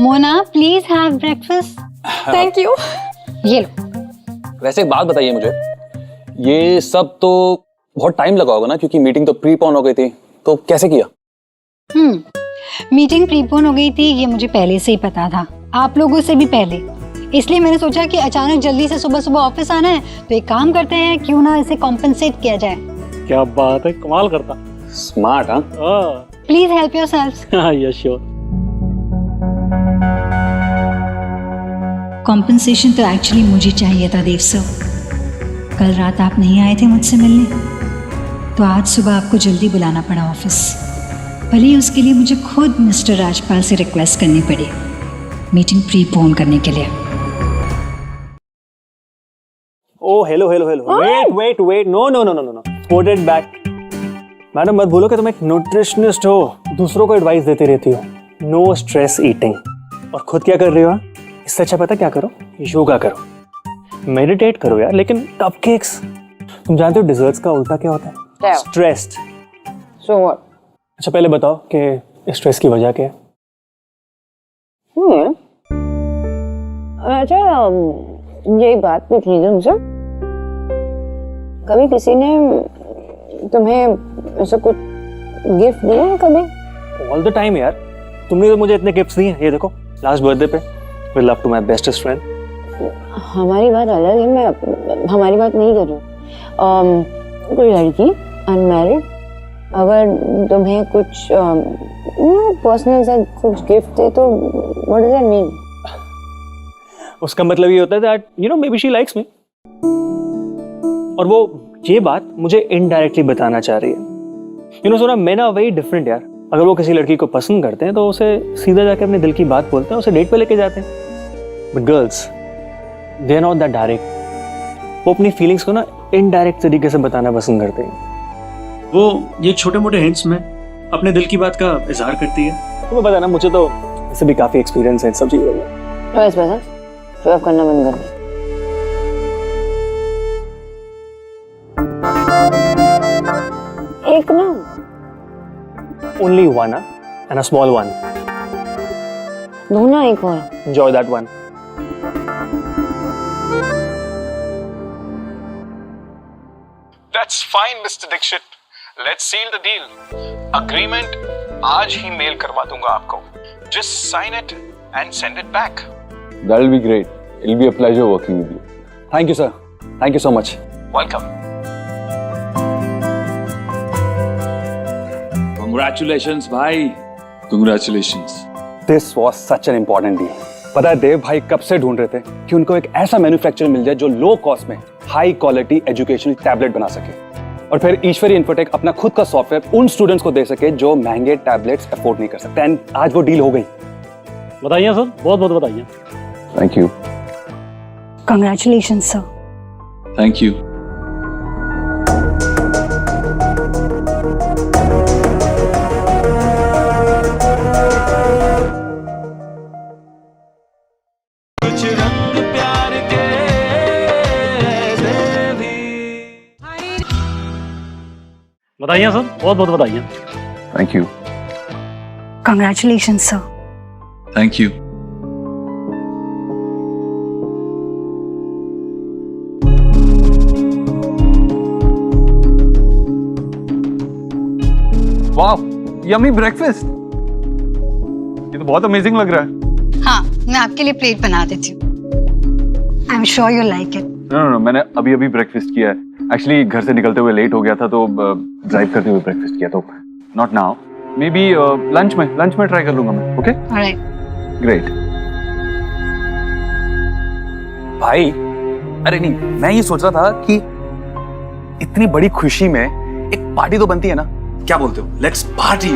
Mona please have breakfast. Thank you. ये लो। वैसे एक बात बताइए मुझे, ये सब तो बहुत टाइम लगा होगा ना, क्योंकि मीटिंग तो प्रीपोन हो गई थी, तो कैसे किया? मीटिंग प्रीपोन हो गई थी ये मुझे पहले से ही पता था, आप लोगों से भी पहले। इसलिए मैंने सोचा कि अचानक जल्दी से सुबह सुबह ऑफिस आना है तो एक काम करते हैं, क्यों ना इसे कॉम्पेंसेट किया जाए। क्या बात है, कमाल करता। स्मार्ट। हाँ please help yourselves. Yes sure. Compensation तो एक्चुअली मुझे चाहिए था देव सर। कल रात आप नहीं आए थे मुझसे मिलने, तो आज सुबह आपको जल्दी बुलाना पड़ा ऑफिस। भले ही उसके लिए मुझे खुद मिस्टर राजपाल से रिक्वेस्ट करनी पड़ी मीटिंग प्रीपोन करने के लिए। Oh hello. Wait. No. Put it back. Madam मत भूलो कि तुम एक न्यूट्रिशनिस्ट हो, दूसरों को एडवाइस देती रहती हो। No stress eating. और खुद क्या कर रही हो? इससे अच्छा पता क्या करो, योगा करो, मेडिटेट करो यार। लेकिन कपकेक्स, तुम जानते हो डिजर्ट्स का उल्टा क्या होता है? स्ट्रेस्ड। So what? अच्छा पहले बताओ कि स्ट्रेस की वजह क्या है? अच्छा यही बात पूछनी थी तुमसे। कभी किसी ने तुम्हें ऐसा कुछ गिफ्ट दिया है कभी? ऑल द टाइम यार, तुमने तो मुझे इतने गिफ्ट्स दिए। ये देखो लास्ट बर्थडे पे, with love to my bestest friend. हमारी बात अलग है, मैं हमारी बात नहीं कर रही हूँ। कोई लड़की अनमैरिड अगर तुम्हें कुछ पर्सनल सा कुछ गिफ्ट दे तो व्हाट डज दैट मीन? उसका मतलब ये होता है that you know may be she likes me. और वो ये बात मुझे इनडायरेक्टली बताना चाह रही है यू नो सोना, men are very different यार। अगर वो किसी लड़की को पसंद करते हैं तो उसे सीधा जाके अपने दिल की बात बोलते हैं, उसे डेट पे लेके जाते हैं। But girls, they are not that direct. वो अपनी फीलिंग्स को ना इनडायरेक्ट तरीके से बताना पसंद करते हैं। वो ये छोटे मोटे हिंट्स में अपने दिल की बात का इजहार करती है। तुम्हें पता है ना, मुझे तो इससे भी काफी एक्सपीरियंस है इन सब चीजों में। बस बस शो ऑफ करना बंद कर दे। एक ना, Only one, and a small one. दो ना, एक और। Enjoy that one. That's fine, Mr. Dixit. Let's seal the deal. Agreement आज ही मेल करवा दूंगा आपको. Just sign it and send it back. That'll be great. It'll be a pleasure working with you. Thank you, sir. Thank you so much. Welcome. Congratulations भाई. Congratulations. This was such an important deal. पता है देव भाई कब से ढूंढ रहे थे कि उनको एक ऐसा मैन्युफैक्चरर मिल जाए जो लो कॉस्ट में हाई क्वालिटी एजुकेशनल टैबलेट बना सके, और फिर ईश्वरी इन्फोटेक अपना खुद का सॉफ्टवेयर उन स्टूडेंट्स को दे सके जो महंगे टैबलेट्स अफोर्ड नहीं कर सकते। एंड आज वो डील हो गई। बताइए सर, बहुत बहुत बताइए। Thank you. Congratulations, sir. Thank you. कुछ रंग प्यार के ऐसे भी। बताइए सर, बहुत बहुत बताइए। Thank you. Congratulations, sir. Thank you. वाह, यम्मी ब्रेकफास्ट। ये तो बहुत अमेजिंग लग रहा है। हाँ, मैं आपके लिए प्लेट बना देती हूँ। I'm sure you like it. No, मैंने अभी अभी ब्रेकफास्ट किया है। एक्चुअली घर से निकलते हुए लेट हो गया था तो ड्राइव करते हुए ब्रेकफास्ट किया, तो not now, may be lunch में ट्राई कर लूंगा मैं। Okay, Alright. ग्रेट। भाई, अरे नहीं, मैं ये सोच रहा था कि इतनी बड़ी खुशी में एक पार्टी तो बनती है ना। क्या बोलते हो? Let's party.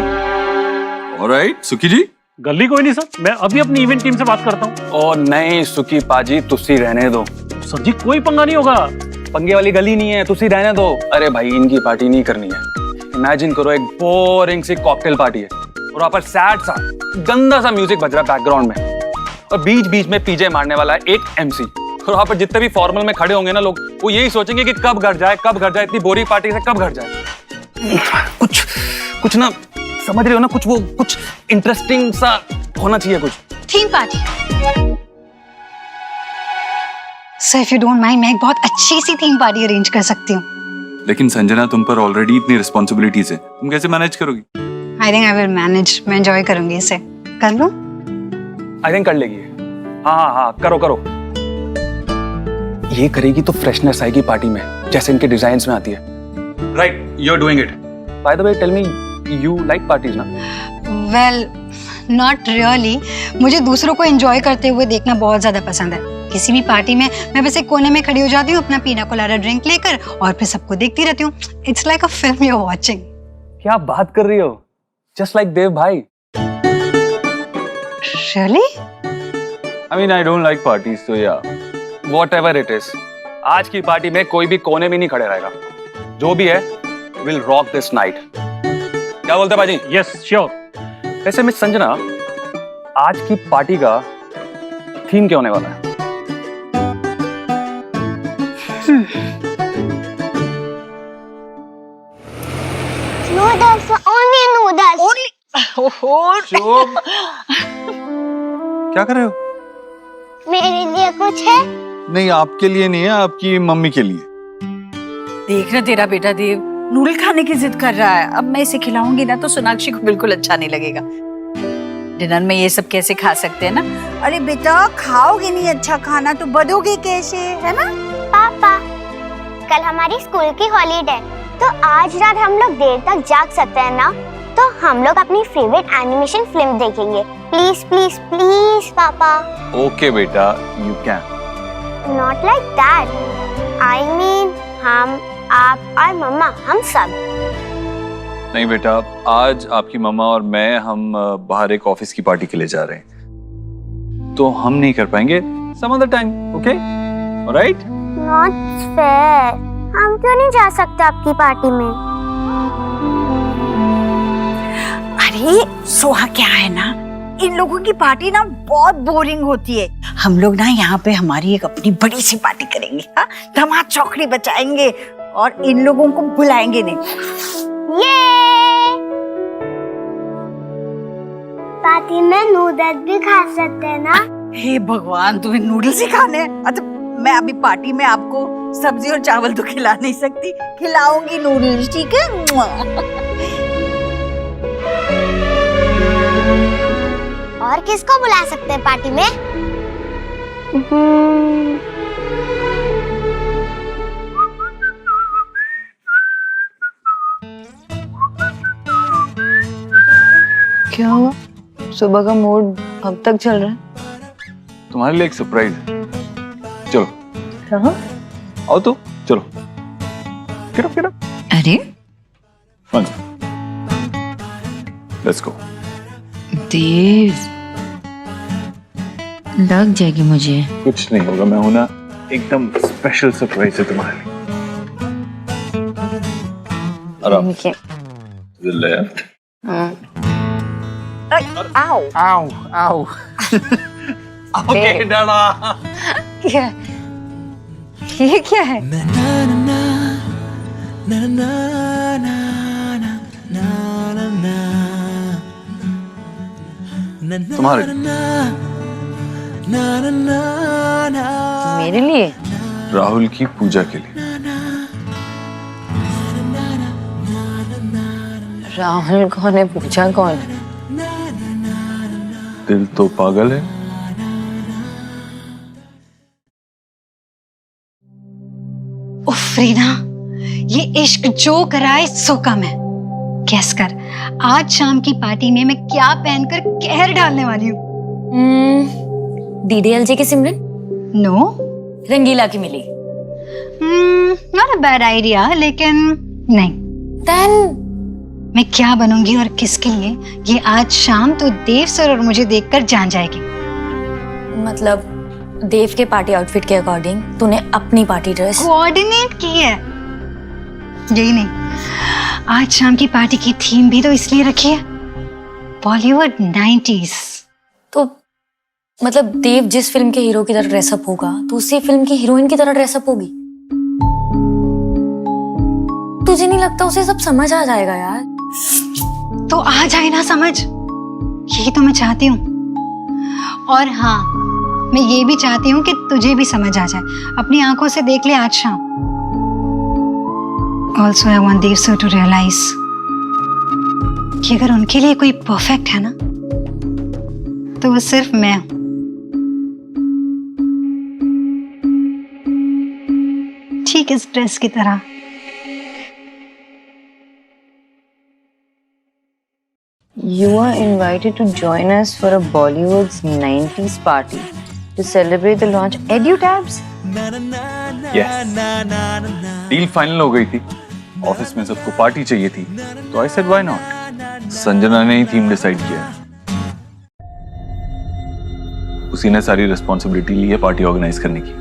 ऑलराइट, सुखी जी। गली कोई नहीं सर, मैं अभी अपनी इवेंट टीम से बात करता हूँ। और नहीं सुखी पाजी, तुसी रहने दो। सर जी, कोई पंगा नहीं होगा। पंगे वाली गली नहीं है, तुसी रहने दो। अरे भाई, इनकी पार्टी नहीं करनी है। इमेजिन करो, एक बोरिंग सी कॉकटेल पार्टी है और वहां पर सैड सा गंदा सा म्यूजिक बज रहा है बैकग्राउंड में, और बीच बीच में पीजे मारने वाला एक एमसी, और वहां पर जितने भी फॉर्मल में खड़े होंगे ना लोग, वो यही सोचेंगे कि कब घर जाए, इतनी बोरिंग पार्टी से कब घर जाए। कुछ ना, समझ रहे हो ना, कुछ इंटरेस्टिंग सा होना चाहिए, कुछ theme party. Sir, if you don't mind, मैं एक बहुत अच्छी सी थीम पार्टी अरेंज कर सकती हूँ। लेकिन संजना, तुम पर ऑलरेडी इतनी रिस्पॉन्सिबिलिटीज है, तुम कैसे मैनेज करोगी? I think I will manage. मैं एंजॉय करूंगी इसे। कर लूं? आई थिंक कर लेगी। हाँ, करो। ये करेगी तो फ्रेशनेस आएगी पार्टी में, जैसे इनके डिजाइन्स में आती है। Right, you are doing it. By the way, tell me, you like parties ना? Well, not really. मुझे दूसरों को एंजॉय करते हुए देखना बहुत ज्यादा पसंद है। किसी भी पार्टी में मैं बस एक कोने में खड़ी हो जाती हूँ अपना पीना कोलाडा ड्रिंक लेकर, और फिर सबको देखती रहती हूँ। It's like a film you are watching. क्या बात कर रही हो? जस्ट लाइक देव भाई। Really? I mean, I don't like parties, so yeah. Whatever it is, आज की पार्टी में कोई भी कोने में नहीं खड़े रहेगा। जो भी है, we'll rock this night. क्या बोलते बाजी? Yes, sure. वैसे मिस संजना, आज की पार्टी का थीम क्या होने वाला है? Noodles, only noodles. चुप। क्या कर रहे हो? मेरे लिए कुछ है? नहीं, आपके लिए नहीं है, आपकी मम्मी के लिए। देख ना तेरा बेटा देव, नूडल खाने की जिद कर रहा है। अब मैं इसे खिलाऊंगी ना तो सोनाक्षी को बिल्कुल अच्छा नहीं लगेगा। डिनर में ये सब कैसे खा सकते हैं ना? अरे बेटा, खाओगे नहीं अच्छा खाना तो बढ़ोगे कैसे, है ना? पापा, कल हमारी स्कूल की हॉलीडे, तो आज रात हम लोग देर तक जाग सकते हैं ना? तो हम लोग अपनी फेवरेट एनिमेशन फिल्म देखेंगे। प्लीज प्लीज प्लीज पापा। ओके बेटा, you can. Not like that. I mean हम, आप और मम्मा, हम सब। नहीं बेटा, आज आपकी मम्मा और मैं हम बाहर एक ऑफिस की पार्टी के लिए जा रहे हैं, तो हम नहीं कर पाएंगे। Some other time, okay? Alright? Not fair. हम क्यों नहीं जा सकते आपकी पार्टी में? अरे सोहा, क्या है ना, इन लोगों की पार्टी ना बहुत बोरिंग होती है। हम लोग ना यहाँ पे हमारी एक अपनी बड़ी सी पार्टी करेंगे, हाँ? धमाल चौकड़ी बचाएंगे और इन लोगों को बुलाएंगे नहीं। ये पार्टी में नूडल्स भी खा सकते हैं ना? हे भगवान, तुम्हें नूडल्स ही खाने हैं? अच्छा, मैं अभी पार्टी में आपको सब्जी और चावल तो खिला नहीं सकती, खिलाऊंगी नूडल्स, ठीक है? और किसको बुला सकते हैं पार्टी में? क्या हुआ? सुबह का मूड अब तक चल रहा है? तुम्हारे लिए एक सरप्राइज है। चलो। कहाँ? आओ तो, चलो। get up। अरे लेट्स गो। देव, लग जाएगी मुझे। कुछ नहीं होगा, मैं हूं ना, एकदम स्पेशल सरप्राइज है तुम्हारे लिए। आराम से। लेफ्ट। आओ आओ आओ। ओके डाला। क्या? ये क्या है? तुम्हारे मेरे लिए? राहुल की पूजा के लिए। राहुल कौन है? पूजा कौन है? दिल तो पागल है। उफ रीना, ये इश्क जो कराए सो कम है। गैस कर, आज शाम की पार्टी में मैं क्या पहनकर कहर डालने वाली हूँ? DDLJ की सिमरन? नो। रंगीला की मिली? नॉट अ बैड आइडिया, लेकिन नहीं। Then मैं क्या बनूंगी और किसके लिए, ये आज शाम तो देव सर और मुझे देखकर जान जाएगी। मतलब देव के पार्टी आउटफिट के अकॉर्डिंग तूने अपनी पार्टी ड्रेस कोऑर्डिनेट की है। यही नहीं, आज शाम की पार्टी की थीम भी तो इसलिए रखी है, बॉलीवुड 90s। तो मतलब देव जिस फिल्म के हीरो की तरह ड्रेसअप होगा तो उसी फिल्म की हीरोइन की तरह ड्रेसअप होगी। तुझे नहीं लगता उसे सब समझ आ जाएगा यार? तो आ जाए ना समझ, यही तो मैं चाहती हूँ। और हाँ, मैं ये भी चाहती हूँ कि तुझे भी समझ आ जाए, अपनी आंखों से देख ले आज शाम। Also I want Dev sir to realise कि अगर उनके लिए कोई परफेक्ट है ना, तो वो सिर्फ मैं हूं। ठीक इस ड्रेस की तरह। You are invited to join us for a Bollywood's 90s party to celebrate the launch EduTabs. Yes. Deal final हो गई थी, ऑफिस में सबको पार्टी चाहिए थी, तो I said why not. Sanjana ने ही थीम डिसाइड किया, उसी ने सारी रिस्पॉन्सिबिलिटी ली है पार्टी ऑर्गेनाइज करने की।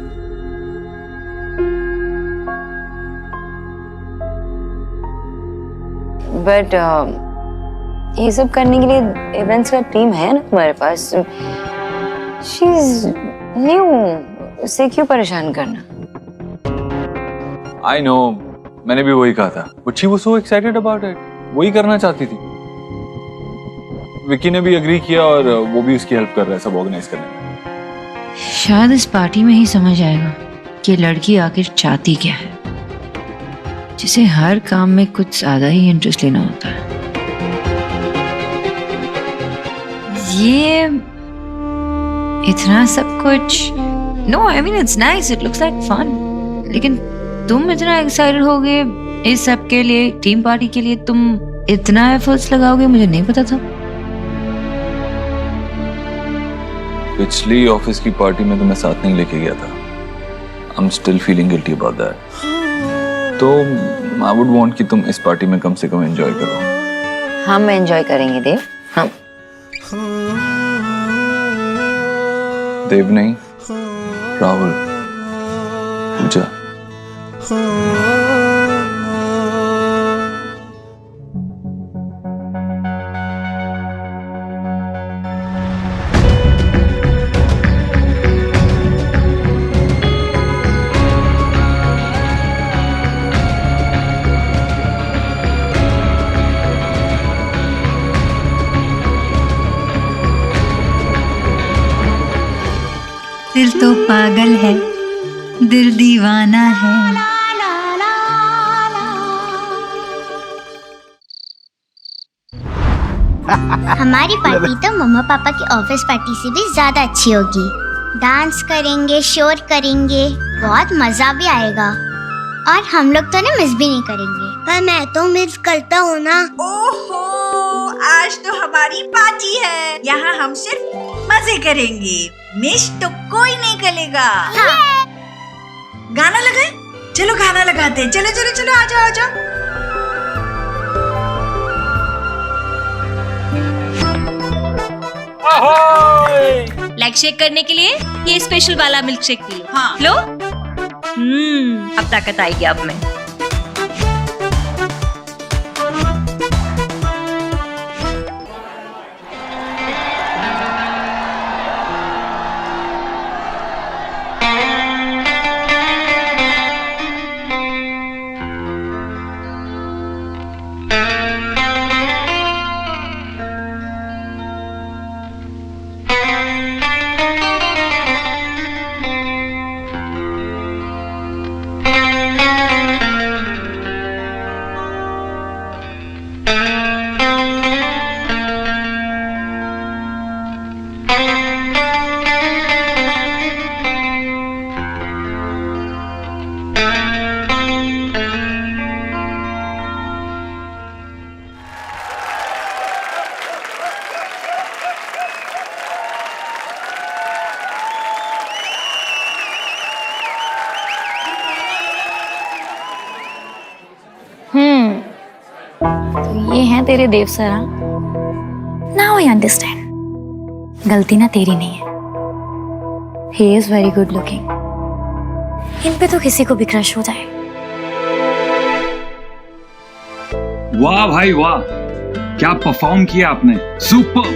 बट ये सब करने के लिए इवेंट्स का टीम है ना तुम्हारे पास। शी इज न्यू, उसे क्यों परेशान करना? आई नो, मैंने भी वही कहा था, but she was so excited about it. वही करना चाहती थी। विकी ने भी एग्री किया और वो भी उसकी हेल्प कर रहा है सब ऑर्गेनाइज करने में। शायद इस पार्टी में ही समझ आएगा कि लड़की आखिर चाहती क्या है, जिसे हर काम में कुछ ज्यादा ही इंटरेस्ट लेना होता है। ये इतना सब कुछ, no I mean it's nice, it looks like fun, लेकिन तुम इतना एक्साइटेड होगे इस सब के लिए, टीम पार्टी के लिए तुम इतना एफर्ट्स लगाओगे, मुझे नहीं पता था। पिछली ऑफिस की पार्टी में तो मैं साथ नहीं लेके गया था। I am still feeling guilty about that. तो आई वुड वांट कि तुम इस पार्टी में कम से कम एंजॉय करो। हम एंजॉय करेंगे देव, हम। देव नहीं, राहुल, पूजा। दिल तो पागल है, दिल दीवाना है। हमारी पार्टी तो मम्मा पापा की ऑफिस पार्टी से भी ज्यादा अच्छी होगी। डांस करेंगे, शोर करेंगे, बहुत मजा भी आएगा। और हम लोग तो ना मिस भी नहीं करेंगे। पर मैं तो मिस करता हूँ ना। ओहो, आज तो हमारी पार्टी है, यहाँ हम सिर्फ मजे करेंगे, मिस तो कोई नहीं करेगा। हाँ। गाना लगाए? चलो गाना लगाते हैं। चलो चलो चलो, आ जाओ आ जाओ। लेग शेक करने के लिए ये स्पेशल वाला मिल्क शेक पी लो। हाँ। लो। अब ताकत आएगी अब में। तो ये हैं तेरे Dev sir. Now I understand. गलती ना तेरी नहीं है। He is very good looking. इन पे तो किसी को भी क्रश हो जाए। वाह भाई वाह, क्या परफॉर्म किया आपने, सुपर।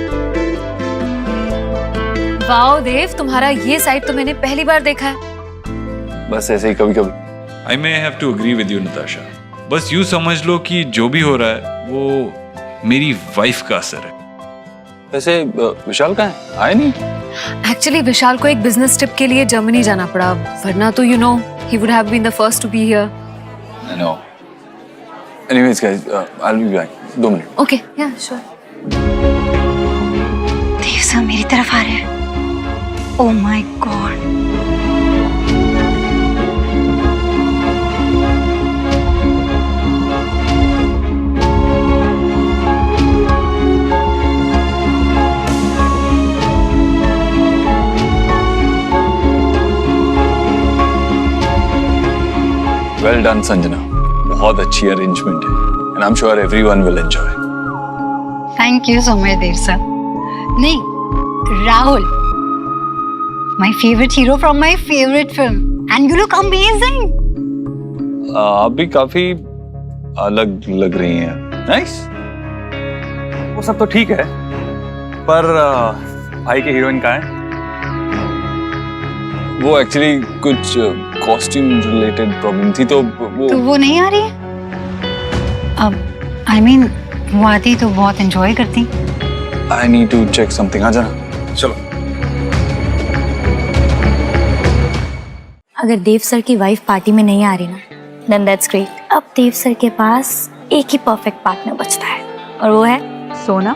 वाओ देव, तुम्हारा ये साइड तो मैंने पहली बार देखा है। बस ऐसे ही कभी कभी। I may have to agree with you Natasha. बस यूं समझ लो कि जो भी हो रहा है वो मेरी वाइफ का असर है। वैसे विशाल कहाँ है? आए नहीं? एक्चुअली विशाल को एक बिजनेस ट्रिप के लिए जर्मनी जाना पड़ा, वरना तो you know he would have been the first to be here. I know. Anyways guys, I'll be back. 2 minute. Okay, yeah sure. Dev sir मेरी तरफ आ रहे हैं। Oh my God. Well done Sanjana, बहुत अच्छी अरेंजमेंट है and I'm sure everyone will enjoy. Thank you so much Dev sir. नहीं, Rahul, my favourite hero from my favourite film, and you look amazing. आप भी काफी अलग लग रही हैं। नाइस। वो सब तो ठीक है, पर भाई के हीरोइन कहाँ है? वो एक्चुअली कुछ कॉस्ट्यूम रिलेटेड प्रॉब्लम थी, तो वो नहीं आ रही है? अब आई मीन वो आती तो बहुत एंजॉय करती। I need to check something. आ जाना, चलो। अगर देव सर की वाइफ पार्टी में नहीं आ रही ना, देन दैट्स ग्रेट। अब देव सर के पास एक ही परफेक्ट पार्टनर बचता है, और वो है सोना।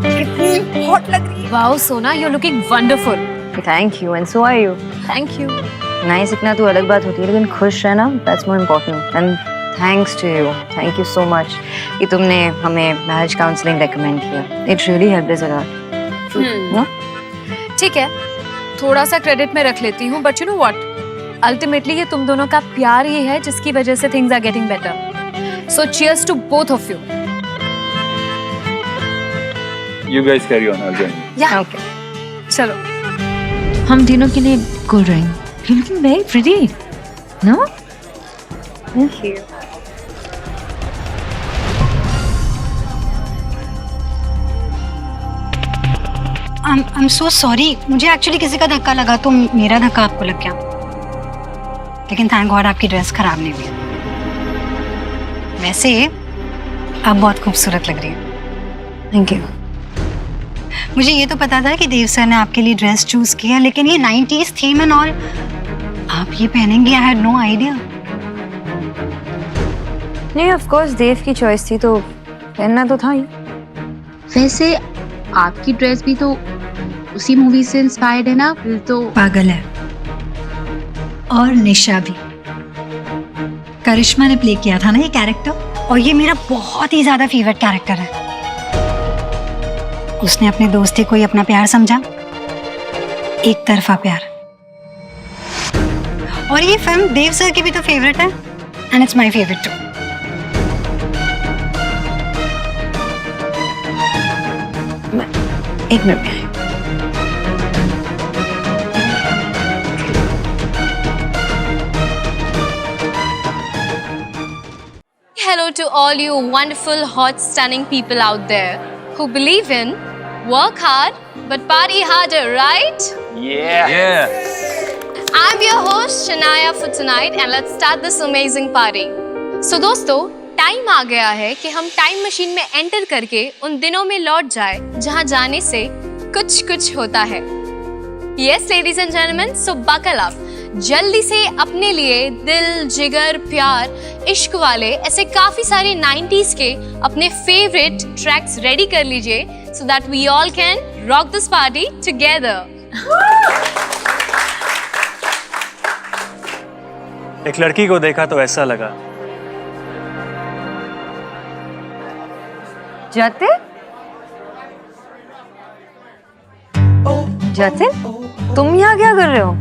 कितनी हॉट लग रही है। Wow Sona, you are looking wonderful. Thank you, and so are you. Thank you. Nice, इतना तो अलग बात होती है, लेकिन खुश रहना that's more important. And thanks to you, thank you so much कि तुमने हमें मैरिज काउंसलिंग रेकमेंड किया। It really helped us a lot. ठीक है, थोड़ा सा क्रेडिट में रख लेती हूँ, but you know what, ultimately ये तुम दोनों का प्यार ही है जिसकी वजह से things are getting better. So cheers to both of you. You guys carry on, I'll join you. Yeah. Okay. चलो. हम तीनों के लिए cool ring. You're looking very pretty. No? Thank you. I'm so sorry. मुझे actually किसी का धक्का लगा तो मेरा धक्का आपको लग गया, लेकिन थैंक गॉड आपकी ड्रेस खराब नहीं हुई। वैसे आप बहुत खूबसूरत लग रही हैं। Thank you. मुझे ये तो पता था कि देव सर ने आपके लिए ड्रेस चूज किया, लेकिन ये 90s थीम एंड ऑल आप ये पहनेंगे, आई हैड नो आइडिया। नहीं, ऑफ कोर्स देव की चॉइस थी तो पहनना तो था ही। वैसे आपकी ड्रेस भी तो उसी मूवी से इंस्पायर्ड है ना? फिर तो पागल है। और निशा भी, करिश्मा ने प्ले किया था ना ये कैरेक्टर, और ये मेरा बहुत ही ज्यादा फेवरेट कैरेक्टर है। उसने अपने दोस्ती को ही अपना प्यार समझा, एक तरफा प्यार। और ये फिल्म देव सर की भी तो फेवरेट है, and it's my favourite too. एक मिनट में। Hello to all you wonderful, hot, stunning people out there who believe in work hard but party harder, right? Yeah. I'm your host Shania for tonight and let's start this amazing party. So दोस्तों, time आ गया है कि हम time machine में enter करके उन दिनों में लौट जाए जहां जाने से कुछ कुछ होता है। Yes, ladies and gentlemen, so buckle up. जल्दी से अपने लिए दिल, जिगर, प्यार, इश्क वाले ऐसे काफी सारे 90s के अपने फेवरेट ट्रैक्स रेडी कर लीजिए so that we all can rock this party together. एक लड़की को देखा तो ऐसा लगा। जतिन? जतिन, तुम यहाँ क्या कर रहे हो?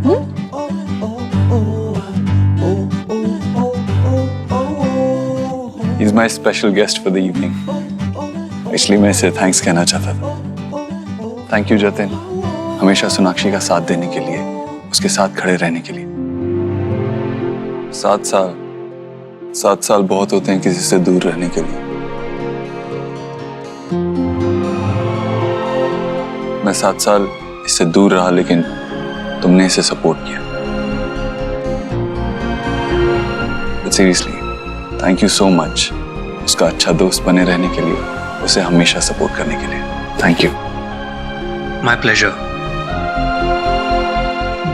He's my special guest for the evening. इसलिए मैं इसे थैंक्स कहना चाहता था। थैंक यू जतिन, हमेशा सोनाक्षी का साथ देने के लिए, उसके साथ खड़े रहने के लिए। 7 साल बहुत होते हैं किसी से दूर रहने के लिए। मैं 7 साल इससे दूर रहा, लेकिन तुमने इसे सपोर्ट किया। But seriously, thank you so much उसका अच्छा दोस्त बने रहने के लिए, उसे हमेशा सपोर्ट करने के लिए। Thank you. My pleasure.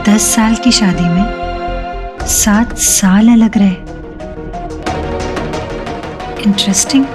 10 साल की शादी में 7 साल अलग रहे। इंटरेस्टिंग।